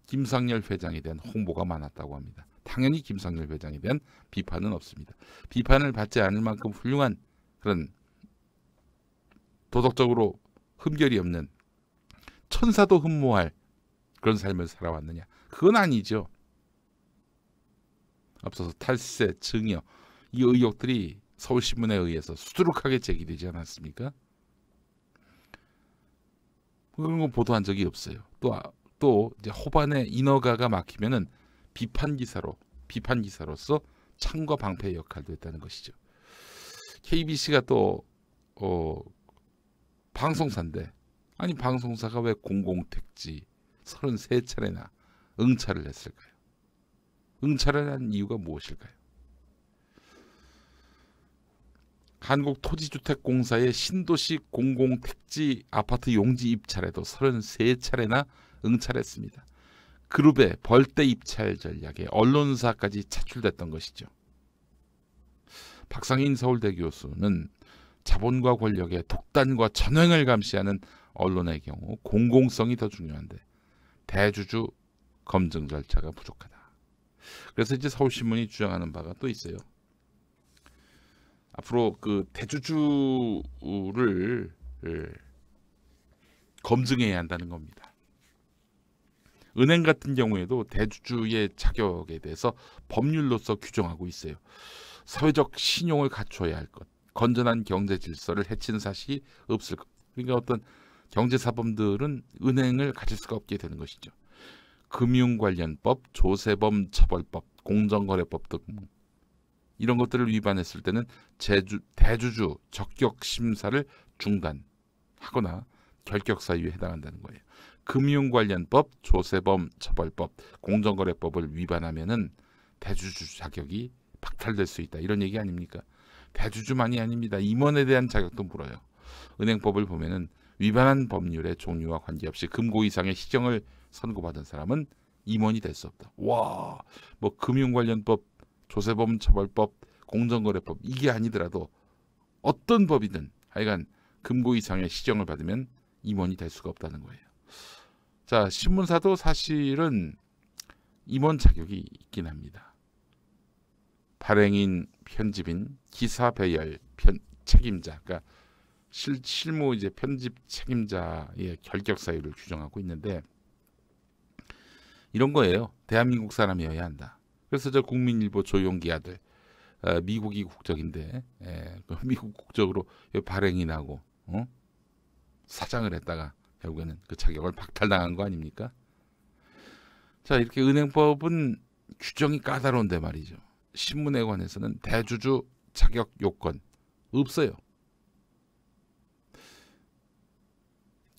Speaker 1: 김상열 회장에 대한 홍보가 많았다고 합니다. 당연히 김상열 회장에 대한 비판은 없습니다. 비판을 받지 않을 만큼 훌륭한 그런 도덕적으로 흠결이 없는 천사도 흠모할 그런 삶을 살아왔느냐? 그건 아니죠. 앞서서 탈세, 증여 이 의혹들이 서울신문에 의해서 수두룩하게 제기되지 않았습니까? 그런 거 보도한 적이 없어요. 또 이제 호반에 인허가가 막히면은 비판 기사로서 창과 방패의 역할도 했다는 것이죠. KBC가 또 방송사인데 아니 방송사가 왜 공공택지 33차례나 응찰을 했을까요? 응찰을 한 이유가 무엇일까요? 한국토지주택공사의 신도시 공공택지 아파트 용지 입찰에도 33차례나 응찰했습니다. 그룹의 벌떼 입찰 전략에 언론사까지 차출됐던 것이죠. 박상인 서울대 교수는 자본과 권력의 독단과 전횡을 감시하는 언론의 경우 공공성이 더 중요한데 대주주 검증 절차가 부족하다. 그래서 이제 서울신문이 주장하는 바가 또 있어요. 앞으로 그 대주주를 검증해야 한다는 겁니다. 은행 같은 경우에도 대주주의 자격에 대해서 법률로서 규정하고 있어요. 사회적 신용을 갖춰야 할 것, 건전한 경제 질서를 해치는 사실이 없을 것. 그러니까 어떤 경제사범들은 은행을 가질 수가 없게 되는 것이죠. 금융관련법, 조세범 처벌법, 공정거래법 등 이런 것들을 위반했을 때는 대주주 적격 심사를 중단하거나 결격 사유에 해당한다는 거예요. 금융관련법, 조세범 처벌법, 공정거래법을 위반하면은 대주주 자격이 박탈될 수 있다. 이런 얘기 아닙니까? 대주주만이 아닙니다. 임원에 대한 자격도 물어요. 은행법을 보면은 위반한 법률의 종류와 관계없이 금고 이상의 시정을 선고받은 사람은 임원이 될 수 없다. 와, 뭐 금융관련법, 조세범 처벌법, 공정거래법 이게 아니더라도 어떤 법이든 하여간 금고 이상의 시정을 받으면 임원이 될 수가 없다는 거예요. 자, 신문사도 사실은 임원 자격이 있긴 합니다. 발행인, 편집인, 기사 배열, 책임자, 그러니까 실무 이제 편집 책임자의 결격 사유를 규정하고 있는데 이런 거예요. 대한민국 사람이어야 한다. 그래서 저 국민일보 조용기 아들 미국이 국적인데 미국 국적으로 발행인하고 사장을 했다가 결국에는 그 자격을 박탈당한 거 아닙니까? 자, 이렇게 은행법은 규정이 까다로운데 말이죠. 신문에 관해서는 대주주 자격 요건 없어요.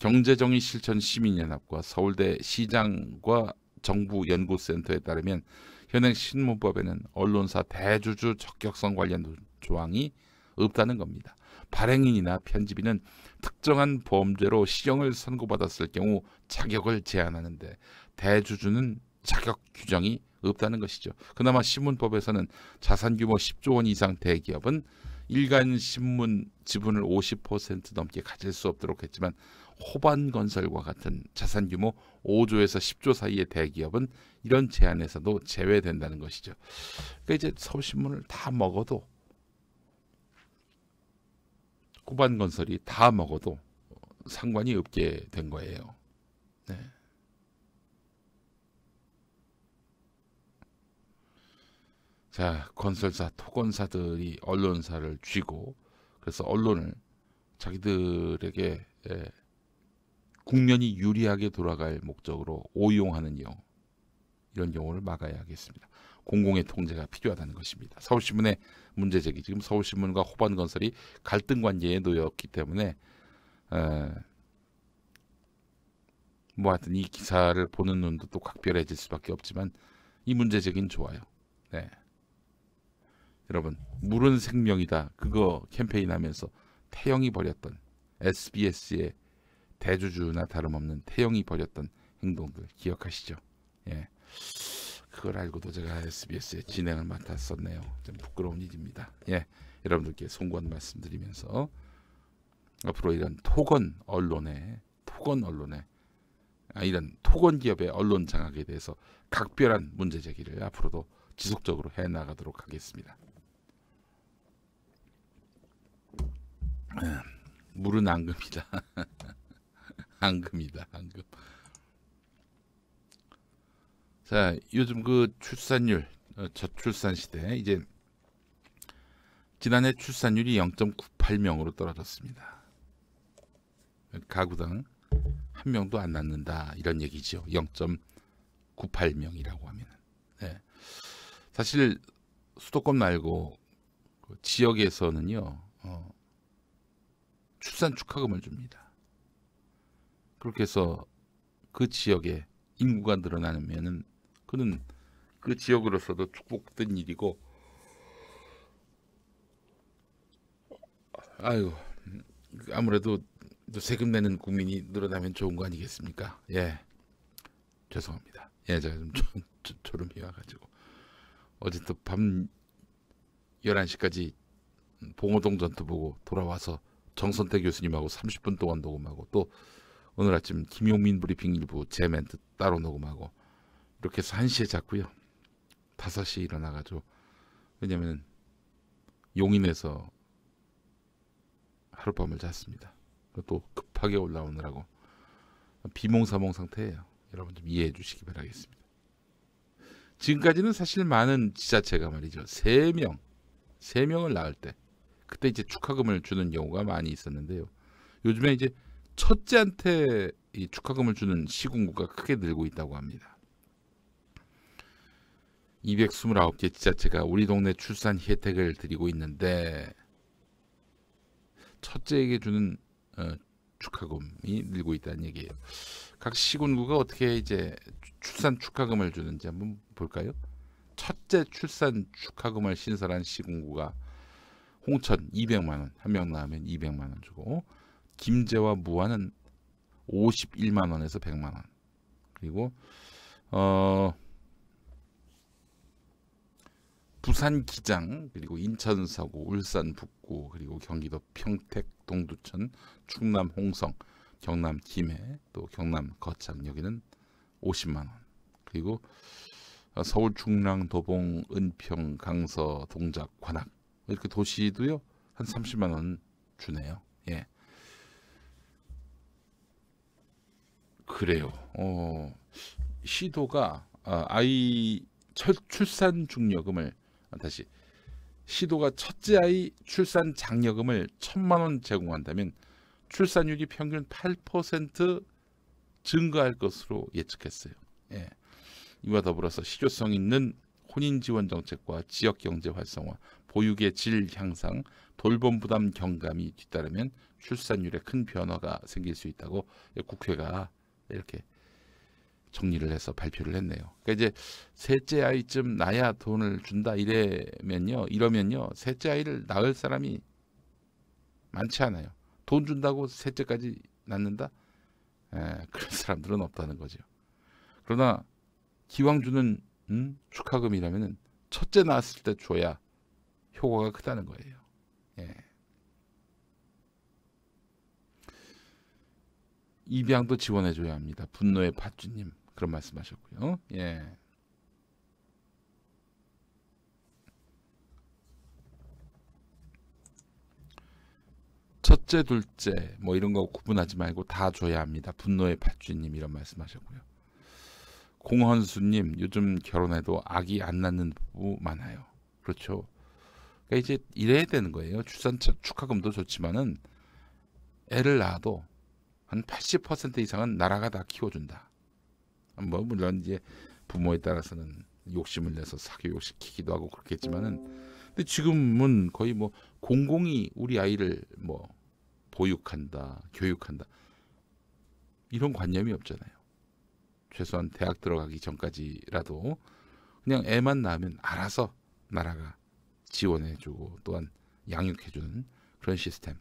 Speaker 1: 경제정의실천시민연합과 서울대 시장과 정부연구센터에 따르면 현행 신문법에는 언론사 대주주 적격성 관련 조항이 없다는 겁니다. 발행인이나 편집인은 특정한 범죄로 시정을 선고받았을 경우 자격을 제한하는데 대주주는 자격 규정이 없다는 것이죠. 그나마 신문법에서는 자산규모 10조 원 이상 대기업은 일간 신문 지분을 50% 넘게 가질 수 없도록 했지만 호반건설과 같은 자산규모 5조에서 10조 사이의 대기업은 이런 제한에서도 제외된다는 것이죠. 그러니까 이제 서울신문을 다 먹어도 호반건설이 다 먹어도 상관이 없게 된 거예요. 네. 자, 건설사, 토건사들이 언론사를 쥐고 그래서 언론을 자기들에게 국면이 유리하게 돌아갈 목적으로 오용하는 경우 이런 경우를 막아야 하겠습니다. 공공의 통제가 필요하다는 것입니다. 서울신문의 문제제기 지금 서울신문과 호반건설이 갈등 관계에 놓였기 때문에 뭐 하여튼 이 기사를 보는 눈도 또 각별해질 수밖에 없지만 이 문제제기는 좋아요. 네. 여러분 물은 생명이다 그거 캠페인하면서 태영이 벌였던 SBS의 대주주나 다름없는 태영이 벌였던 행동들 기억하시죠? 예, 그걸 알고도 제가 SBS의 진행을 맡았었네요. 좀 부끄러운 일입니다. 예, 여러분들께 송구한 말씀드리면서 앞으로 이런 토건 언론의 이런 토건 기업의 언론 장악에 대해서 각별한 문제 제기를 앞으로도 지속적으로 해 나가도록 하겠습니다. 물은 앙금이다. 앙금이다. 앙금. 자, 요즘 그 출산율, 저출산 시대, 이제 지난해 출산율이 0.98명으로 떨어졌습니다. 가구당 한 명도 안 낳는다 이런 얘기죠. 0.98명이라고 하면은. 네. 사실 수도권 말고 그 지역에서는요, 출산 축하금을 줍니다. 그렇게 해서 그 지역에 인구가 늘어나면은 그는 그 지역으로서도 축복된 일이고, 아유, 아무래도 또 세금 내는 국민이 늘어나면 좋은 거 아니겠습니까? 예, 죄송합니다. 예, 제가 좀 졸음이 와가지고 어제 또 밤 11시까지 봉오동 전투 보고 돌아와서 정선태 교수님하고 30분 동안 녹음하고, 또 오늘 아침 김용민 브리핑 일부 제 멘트 따로 녹음하고, 이렇게 해서 1시에 잤고요. 5시에 일어나가지고, 왜냐면 용인에서 하룻밤을 잤습니다. 또 급하게 올라오느라고 비몽사몽 상태예요. 여러분 좀 이해해 주시기 바라겠습니다. 지금까지는 사실 많은 지자체가 말이죠, 3명을 낳을 때 그때 이제 축하금을 주는 경우가 많이 있었는데요. 요즘에 이제 첫째한테 이 축하금을 주는 시군구가 크게 늘고 있다고 합니다. 229개 지자체가 우리 동네 출산 혜택을 드리고 있는데, 첫째에게 주는 축하금이 늘고 있다는 얘기예요. 각 시군구가 어떻게 이제 출산 축하금을 주는지 한번 볼까요? 첫째 출산 축하금을 신설한 시군구가 홍천 200만 원, 한 명 낳으면 200만 원 주고, 김제와 무안은 51만 원에서 100만 원. 그리고 부산 기장, 그리고 인천 서구, 울산 북구, 그리고 경기도 평택, 동두천, 충남 홍성, 경남 김해, 또 경남 거창, 여기는 50만 원. 그리고 서울 중랑, 도봉, 은평, 강서, 동작, 관악, 이렇게 도시도요 한 30만 원 주네요. 예. 그래요. 시도가 아이 출산 중요금을, 다시, 시도가 첫째 아이 출산 장려금을 1,000만 원 제공한다면 출산율이 평균 8% 증가할 것으로 예측했어요. 예. 이와 더불어서 실효성 있는 혼인 지원 정책과 지역 경제 활성화, 보육의 질 향상, 돌봄 부담 경감이 뒤따르면 출산율에 큰 변화가 생길 수 있다고 국회가 이렇게 정리를 해서 발표를 했네요. 그러니까 이제 셋째 아이쯤 낳아야 돈을 준다 이러면요 셋째 아이를 낳을 사람이 많지 않아요. 돈 준다고 셋째까지 낳는다? 그런 사람들은 없다는 거죠. 그러나 기왕 주는 축하금이라면은 첫째 낳았을 때 줘야 효과가 크다는 거예요. 예. 입양도 지원해줘야 합니다. 분노의 팥주님 그런 말씀하셨고요. 예. 첫째, 둘째 뭐 이런 거 구분하지 말고 다 줘야 합니다. 분노의 팥주님 이런 말씀하셨고요. 공헌수님, 요즘 결혼해도 아기 안 낳는 부부 많아요. 그렇죠. 그러니까 이제 이래야 되는 거예요. 출산 축하금도 좋지만은 애를 낳아도 한 80% 이상은 나라가 다 키워준다. 뭐 물론 이제 부모에 따라서는 욕심을 내서 사교육시키기도 하고 그렇겠지만은, 근데 지금은 거의 뭐 공공이 우리 아이를 뭐 보육한다, 교육한다 이런 관념이 없잖아요. 최소한 대학 들어가기 전까지라도 그냥 애만 낳으면 알아서 나라가 지원해주고 또한 양육해주는 그런 시스템.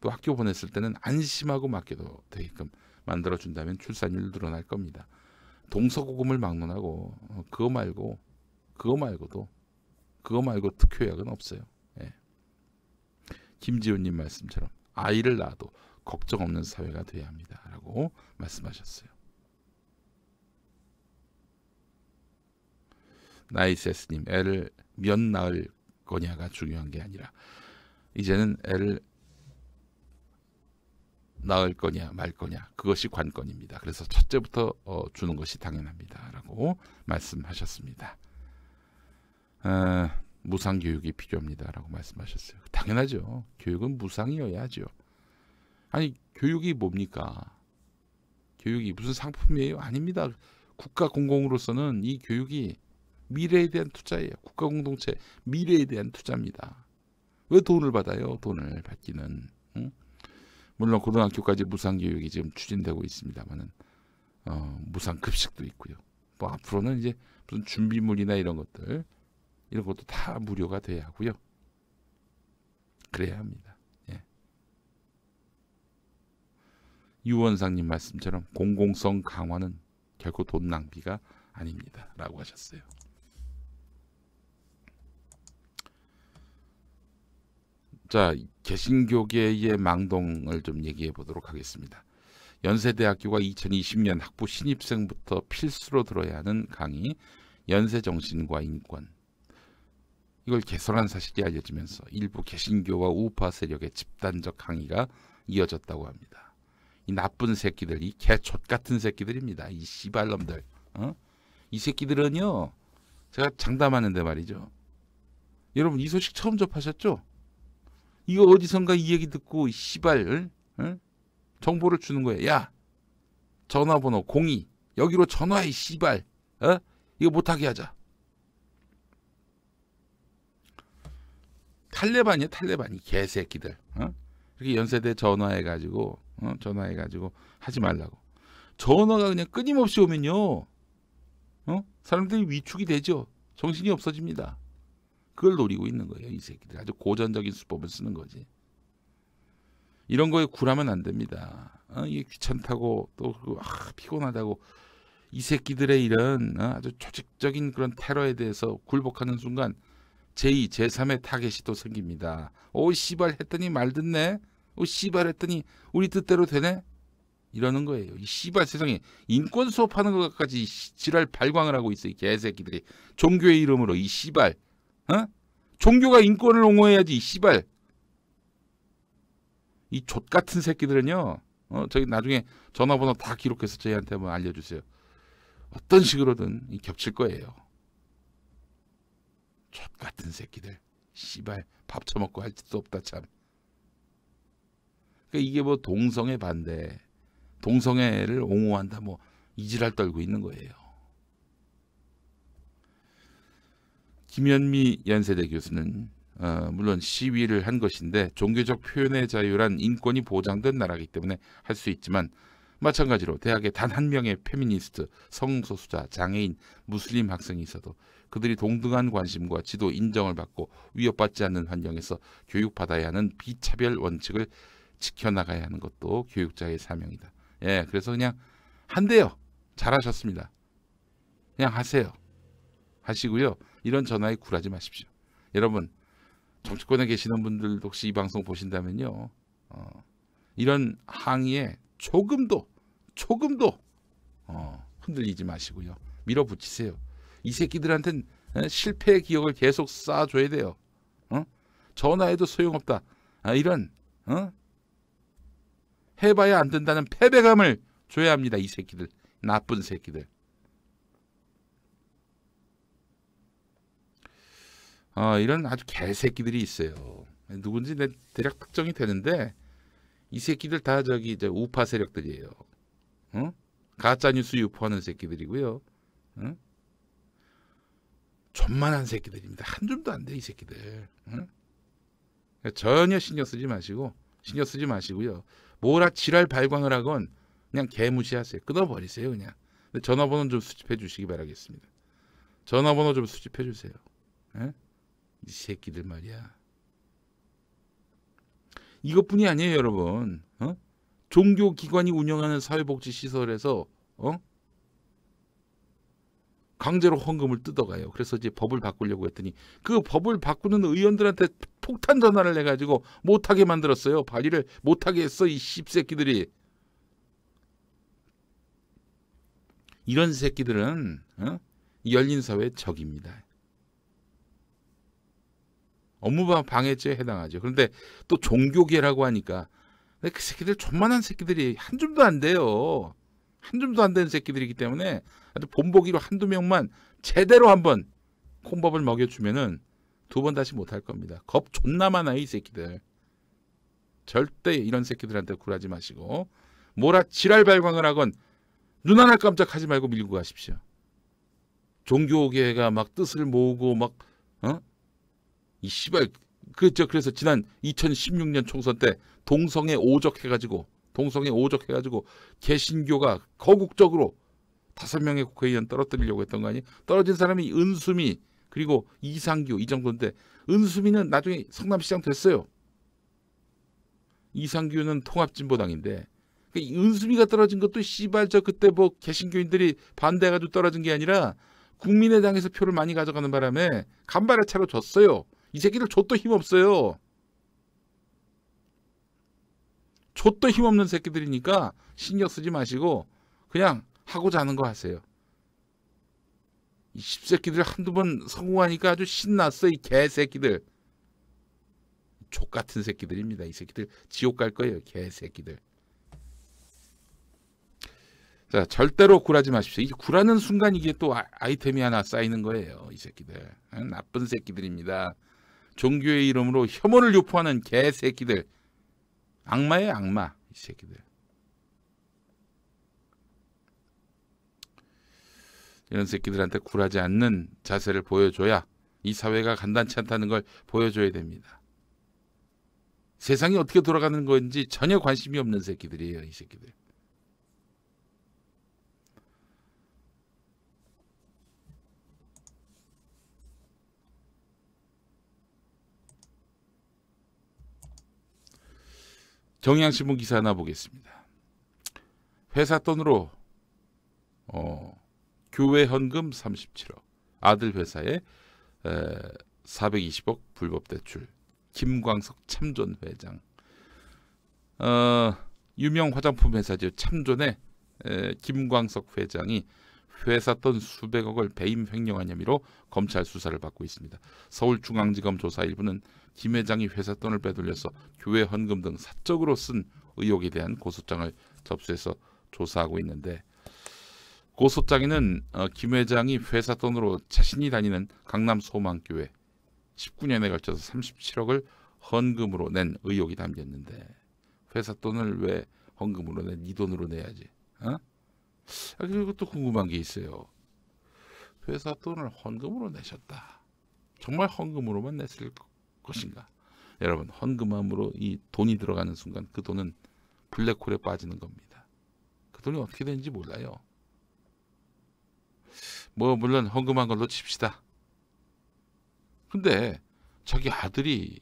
Speaker 1: 또 학교 보냈을 때는 안심하고 맡겨도 되게끔 만들어준다면 출산율 늘어날 겁니다. 동서고금을 막론하고 그거 말고 특효약은 없어요. 예. 김지훈님 말씀처럼 아이를 낳아도 걱정 없는 사회가 돼야 합니다라고 말씀하셨어요. 나이세스님, 애를 몇 낳을 거냐가 중요한 게 아니라 이제는 애를 낳을 거냐 말 거냐 그것이 관건입니다. 그래서 첫째부터 주는 것이 당연합니다. 라고 말씀하셨습니다. 무상교육이 필요합니다. 라고 말씀하셨어요. 당연하죠. 교육은 무상이어야죠. 아니 교육이 뭡니까? 교육이 무슨 상품이에요? 아닙니다. 국가 공공으로서는 이 교육이 미래에 대한 투자예요. 국가 공동체 미래에 대한 투자입니다. 왜 돈을 받아요? 돈을 받기는. 응? 물론 고등학교까지 무상교육이 지금 추진되고 있습니다만은 무상 급식도 있고요. 뭐 앞으로는 이제 무슨 준비물이나 이런 것도 다 무료가 돼야 하고요. 그래야 합니다. 예. 유원상님 말씀처럼 공공성 강화는 결코 돈 낭비가 아닙니다. 라고 하셨어요. 자, 개신교계의 망동을 좀 얘기해 보도록 하겠습니다. 연세대학교가 2020년 학부 신입생부터 필수로 들어야 하는 강의 연세정신과 인권, 이걸 개설한 사실이 알려지면서 일부 개신교와 우파 세력의 집단적 강의가 이어졌다고 합니다. 이 나쁜 새끼들, 이 개촛 같은 새끼들입니다. 이 씨발놈들. 이 새끼들은요, 제가 장담하는데 말이죠. 여러분 이 소식 처음 접하셨죠? 이거 어디선가 이 얘기 듣고 이 씨발 정보를 주는 거예요. 야, 전화번호 02 여기로 전화해 이 씨발. 이거 못하게 하자. 탈레반이에요. 탈레반이 개새끼들. 이렇게 연세대 전화해가지고 하지 말라고. 전화가 그냥 끊임없이 오면요, 사람들이 위축이 되죠. 정신이 없어집니다. 그걸 노리고 있는 거예요. 이 새끼들. 아주 고전적인 수법을 쓰는 거지. 이런 거에 굴하면 안 됩니다. 이게 귀찮다고 또 피곤하다고 이 새끼들의 이런 아주 조직적인 그런 테러에 대해서 굴복하는 순간 제2, 제3의 타겟이 또 생깁니다. 오 씨발 했더니 말 듣네. 오 씨발 했더니 우리 뜻대로 되네. 이러는 거예요. 이 씨발 세상에 인권 수업하는 것까지 지랄 발광을 하고 있어. 이 개새끼들이. 종교의 이름으로 이 씨발. 종교가 인권을 옹호해야지 이 씨발. 이 족같은 새끼들은요, 저기 나중에 전화번호 다 기록해서 저희한테 한번 알려주세요. 어떤 식으로든 겹칠 거예요. 족같은 새끼들. 씨발 밥 처먹고 할 짓도 없다 참. 그러니까 이게 뭐 동성애 반대, 동성애를 옹호한다 뭐 이지랄 떨고 있는 거예요. 김현미 연세대 교수는 물론 시위를 한 것인데 종교적 표현의 자유란 인권이 보장된 나라이기 때문에 할 수 있지만 마찬가지로 대학에 단 한 명의 페미니스트, 성소수자, 장애인, 무슬림 학생이 있어도 그들이 동등한 관심과 지도 인정을 받고 위협받지 않는 환경에서 교육받아야 하는 비차별 원칙을 지켜나가야 하는 것도 교육자의 사명이다. 예, 그래서 그냥 한대요. 잘하셨습니다. 그냥 하세요. 하시고요. 이런 전화에 굴하지 마십시오. 여러분, 정치권에 계시는 분들도 혹시 이 방송 보신다면요, 이런 항의에 조금도 흔들리지 마시고요. 밀어붙이세요. 이 새끼들한테는 실패의 기억을 계속 쌓아줘야 돼요. 전화해도 소용없다. 이런 해봐야 안 된다는 패배감을 줘야 합니다. 이 새끼들. 나쁜 새끼들. 이런 아주 개새끼들이 있어요. 누군지 대략 특정이 되는데 이 새끼들 다 저기 우파 세력들이에요. 가짜뉴스 유포하는 새끼들이고요. 존만한 새끼들입니다. 한 줌도 안 돼 이 새끼들. 전혀 신경 쓰지 마시고요. 뭐라 지랄 발광을 하건 그냥 개무시하세요. 끊어버리세요 그냥. 근데 전화번호 좀 수집해 주시기 바라겠습니다. 전화번호 좀 수집해 주세요. 이 새끼들 말이야. 이것뿐이 아니에요 여러분. 종교기관이 운영하는 사회복지시설에서 강제로 헌금을 뜯어가요. 그래서 이제 법을 바꾸려고 했더니 그 법을 바꾸는 의원들한테 폭탄 전화를 해가지고 못하게 만들었어요. 발의를 못하게 했어 이 씹새끼들이. 이런 새끼들은 이 열린 사회의 적입니다. 업무 방해죄에 해당하죠. 그런데 또 종교계라고 하니까 근데 그 새끼들 존만한 새끼들이 한 줌도 안 돼요. 한 줌도 안 되는 새끼들이기 때문에 아주 본보기로 한두 명만 제대로 한번 콩밥을 먹여주면은 두 번 다시 못할 겁니다. 겁 존나 많아요, 이 새끼들. 절대 이런 새끼들한테 굴하지 마시고 뭐라 지랄 발광을 하건 눈 하나 깜짝하지 말고 밀고 가십시오. 종교계가 막 뜻을 모으고 막 이 씨발 그래서 지난 2016년 총선 때 동성애 오적해가지고 개신교가 거국적으로 5명의 국회의원 떨어뜨리려고 했던 거 아니? 떨어진 사람이 은수미 그리고 이상규 이 정도인데 은수미는 나중에 성남시장 됐어요. 이상규는 통합진보당인데 이 은수미가 떨어진 것도 씨발 저 그때 뭐 개신교인들이 반대해가지고 떨어진 게 아니라 국민의당에서 표를 많이 가져가는 바람에 간발의 차로 졌어요. 이 새끼들 좆도 힘없어요. 좆도 힘없는 새끼들이니까 신경 쓰지 마시고 그냥 하고자 하는 거 하세요. 이 십새끼들 한두 번 성공하니까 아주 신났어. 이 개새끼들. 족같은 새끼들입니다. 이 새끼들 지옥 갈 거예요. 개새끼들. 자, 절대로 굴하지 마십시오. 이게 굴하는 순간 이게 또 아이템이 하나 쌓이는 거예요. 이 새끼들. 나쁜 새끼들입니다. 종교의 이름으로 혐오를 유포하는 개새끼들. 악마예요, 악마. 이 새끼들. 이런 새끼들한테 굴하지 않는 자세를 보여줘야 이 사회가 간단치 않다는 걸 보여줘야 됩니다. 세상이 어떻게 돌아가는 건지 전혀 관심이 없는 새끼들이에요. 이 새끼들. 경향신문 기사 하나 보겠습니다. 회사 돈으로 교회 헌금 37억, 아들 회사에 420억 불법 대출, 김광석 참존 회장. 유명 화장품 회사죠. 참존의 김광석 회장이 회사 돈 수백억을 배임 횡령한 혐의로 검찰 수사를 받고 있습니다. 서울중앙지검 조사 일부는 김 회장이 회사 돈을 빼돌려서 교회 헌금 등 사적으로 쓴 의혹에 대한 고소장을 접수해서 조사하고 있는데 고소장에는 김 회장이 회사 돈으로 자신이 다니는 강남 소망교회 19년에 걸쳐서 37억을 헌금으로 낸 의혹이 담겼는데 회사 돈을 왜 헌금으로 내? 네 돈으로 내야지. 그리고 또 궁금한 게 있어요. 회사 돈을 헌금으로 내셨다. 정말 헌금으로만 냈을 것인가? 여러분, 헌금함으로 이 돈이 들어가는 순간 그 돈은 블랙홀에 빠지는 겁니다. 그 돈이 어떻게 되는지 몰라요. 뭐 물론 헌금한 걸로 칩시다. 근데 자기 아들이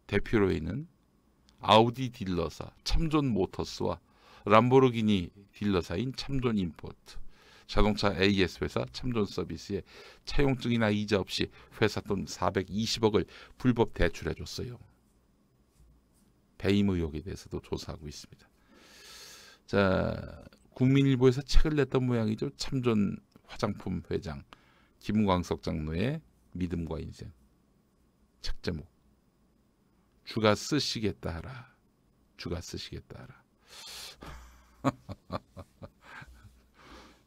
Speaker 1: 대표로 있는 아우디 딜러사 참존 모터스와 람보르기니 딜러사인 참존 임포트, 자동차 AS 회사 참존 서비스에 차용증이나 이자 없이 회사 돈 420억을 불법 대출해줬어요. 배임 의혹에 대해서도 조사하고 있습니다. 자, 국민일보에서 책을 냈던 모양이죠. 참존 화장품 회장 김광석 장로의 믿음과 인생. 책 제목 주가 쓰시겠다 하라. 주가 쓰시겠다 하라.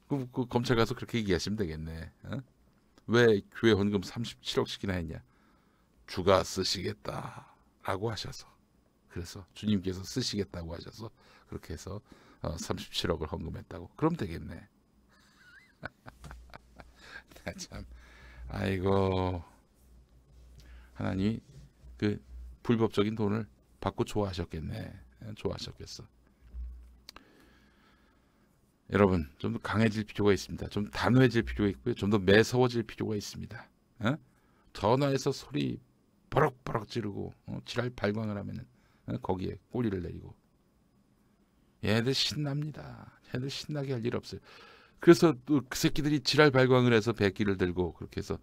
Speaker 1: 그 검찰 가서 그렇게 얘기하시면 되겠네. 왜 교회 헌금 37억씩이나 했냐. 주가 쓰시겠다라고 하셔서, 그래서 주님께서 쓰시겠다고 하셔서 그렇게 해서 37억을 헌금했다고. 그럼 되겠네. 참, 아이고, 하나님이 그 불법적인 돈을 받고 좋아하셨겠네. 좋아하셨겠어. 여러분, 좀 더 강해질 필요가 있습니다. 좀 단호해질 필요가 있고요. 좀 더 매서워질 필요가 있습니다. 전화해서 소리 버럭버럭 지르고 지랄 발광을 하면은 거기에 꼬리를 내리고. 얘들 신납니다. 얘들 신나게 할 일 없어요. 그래서 또 그 새끼들이 지랄 발광을 해서 백기를 들고 그렇게 해서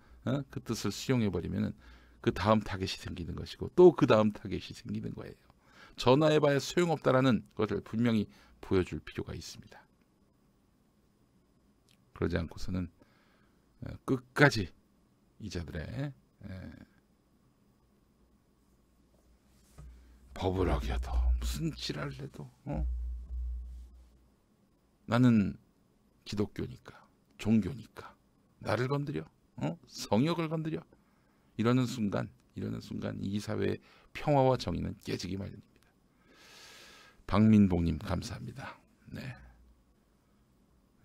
Speaker 1: 그 뜻을 수용해 버리면은 그 다음 타겟이 생기는 것이고 또 그 다음 타겟이 생기는 거예요. 전화해봐야 소용없다라는 것을 분명히 보여줄 필요가 있습니다. 그러지 않고서는 끝까지 이자들의 법을 어겨도 무슨 지랄을 해도 나는 기독교니까 종교니까 나를 건드려 성역을 건드려 이러는 순간 이 사회의 평화와 정의는 깨지기 마련입니다. 박민봉님 감사합니다. 네.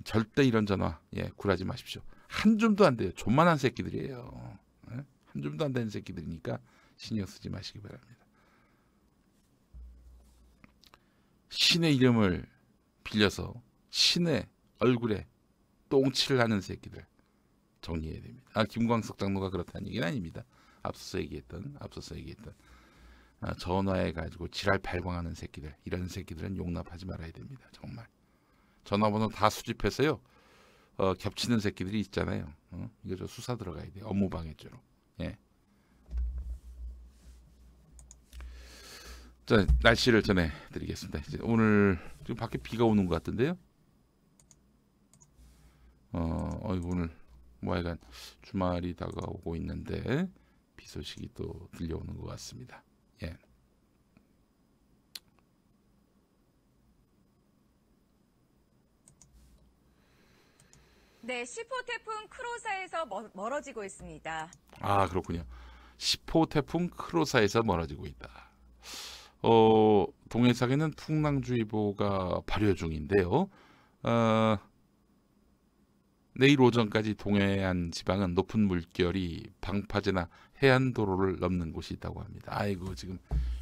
Speaker 1: 절대 이런 전화 굴하지 마십시오. 한 줌도 안 돼요. 존만한 새끼들이에요. 한 줌도 안 되는 새끼들이니까 신경 쓰지 마시기 바랍니다. 신의 이름을 빌려서 신의 얼굴에 똥칠을 하는 새끼들 정리해야 됩니다. 김광석 장로가 그렇다는 얘기는 아닙니다. 앞서서 얘기했던 전화해 가지고 지랄 발광하는 새끼들, 이런 새끼들은 용납하지 말아야 됩니다. 정말 전화번호 다 수집해서요 겹치는 새끼들이 있잖아요. 이거 저 수사 들어가야 돼요. 업무방해죄로. 예. 자, 날씨를 전해드리겠습니다. 이제 오늘 지금 밖에 비가 오는 것 같은데요. 오늘 하여간 주말이 다가오고 있는데 비 소식이 또 들려오는 것 같습니다. 예.
Speaker 3: 네, 10호 태풍 크로사에서 멀어지고 있습니다.
Speaker 1: 그렇군요. 10호 태풍 크로사에서 멀어지고 있다. 동해상에는 풍랑주의보가 발효 중인데요. 내일 오전까지 동해안 지방은 높은 물결이 방파제나 해안도로를 넘는 곳이 있다고 합니다. 아이고 지금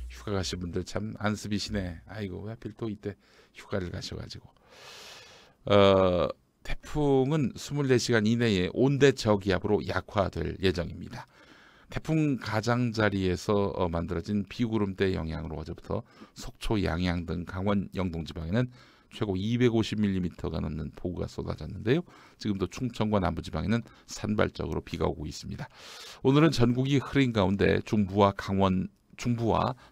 Speaker 1: 휴가 가신 분들 참 안습이시네. 아이고 왜 하필 또 이때 휴가를 가셔가지고. 태풍은 24시간 이내에 온대 저기압으로 약화될 예정입니다. 태풍 가장자리에서 만들어진 비구름대 영향으로 어제부터 속초, 양양 등 강원, 영동 지방에는 최고 250mm가 넘는 폭우가 쏟아졌는데요. 지금도 충청과 남부지방에는 산발적으로 비가 오고 있습니다. 오늘은 전국이 흐린 가운데 중부와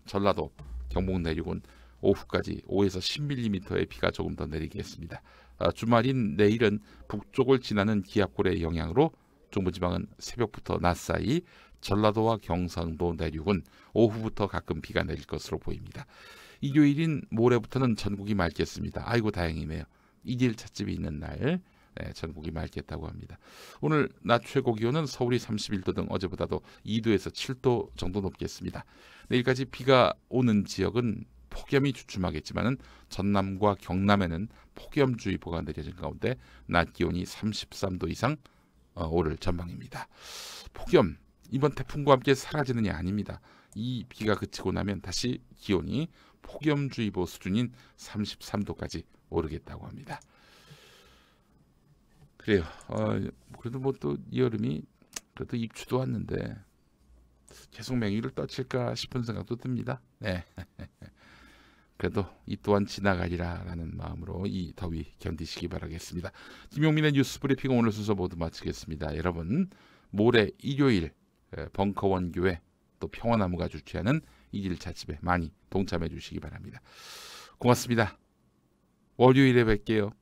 Speaker 1: 전라도, 경북 내륙은 오후까지 5에서 10mm의 비가 조금 더 내리겠습니다. 주말인 내일은 북쪽을 지나는 기압골의 영향으로 중부지방은 새벽부터 낮 사이, 전라도와 경상도 내륙은 오후부터 가끔 비가 내릴 것으로 보입니다. 일요일인 모레부터는 전국이 맑겠습니다. 아이고 다행이네요. 이길 찻집이 있는 날 전국이 맑겠다고 합니다. 오늘 낮 최고 기온은 서울이 31도 등 어제보다도 2도에서 7도 정도 높겠습니다. 내일까지 비가 오는 지역은 폭염이 주춤하겠지만 전남과 경남에는 폭염주의보가 내려진 가운데 낮 기온이 33도 이상 오를 전망입니다. 폭염 이번 태풍과 함께 사라지느냐 아닙니다. 이 비가 그치고 나면 다시 기온이 폭염주의보 수준인 33도까지 오르겠다고 합니다. 그래요. 그래도 뭐 또 이 여름이 그래도 입추도 왔는데 계속 맹위를 떠칠까 싶은 생각도 듭니다. 네. 그래도 이 또한 지나가리라라는 마음으로 이 더위 견디시기 바라겠습니다. 김용민의 뉴스 브리핑 오늘 순서 모두 마치겠습니다. 여러분 모레 일요일 벙커원교회 또 평화나무가 주최하는 이길 찻집에 많이 동참해 주시기 바랍니다. 고맙습니다. 월요일에 뵐게요.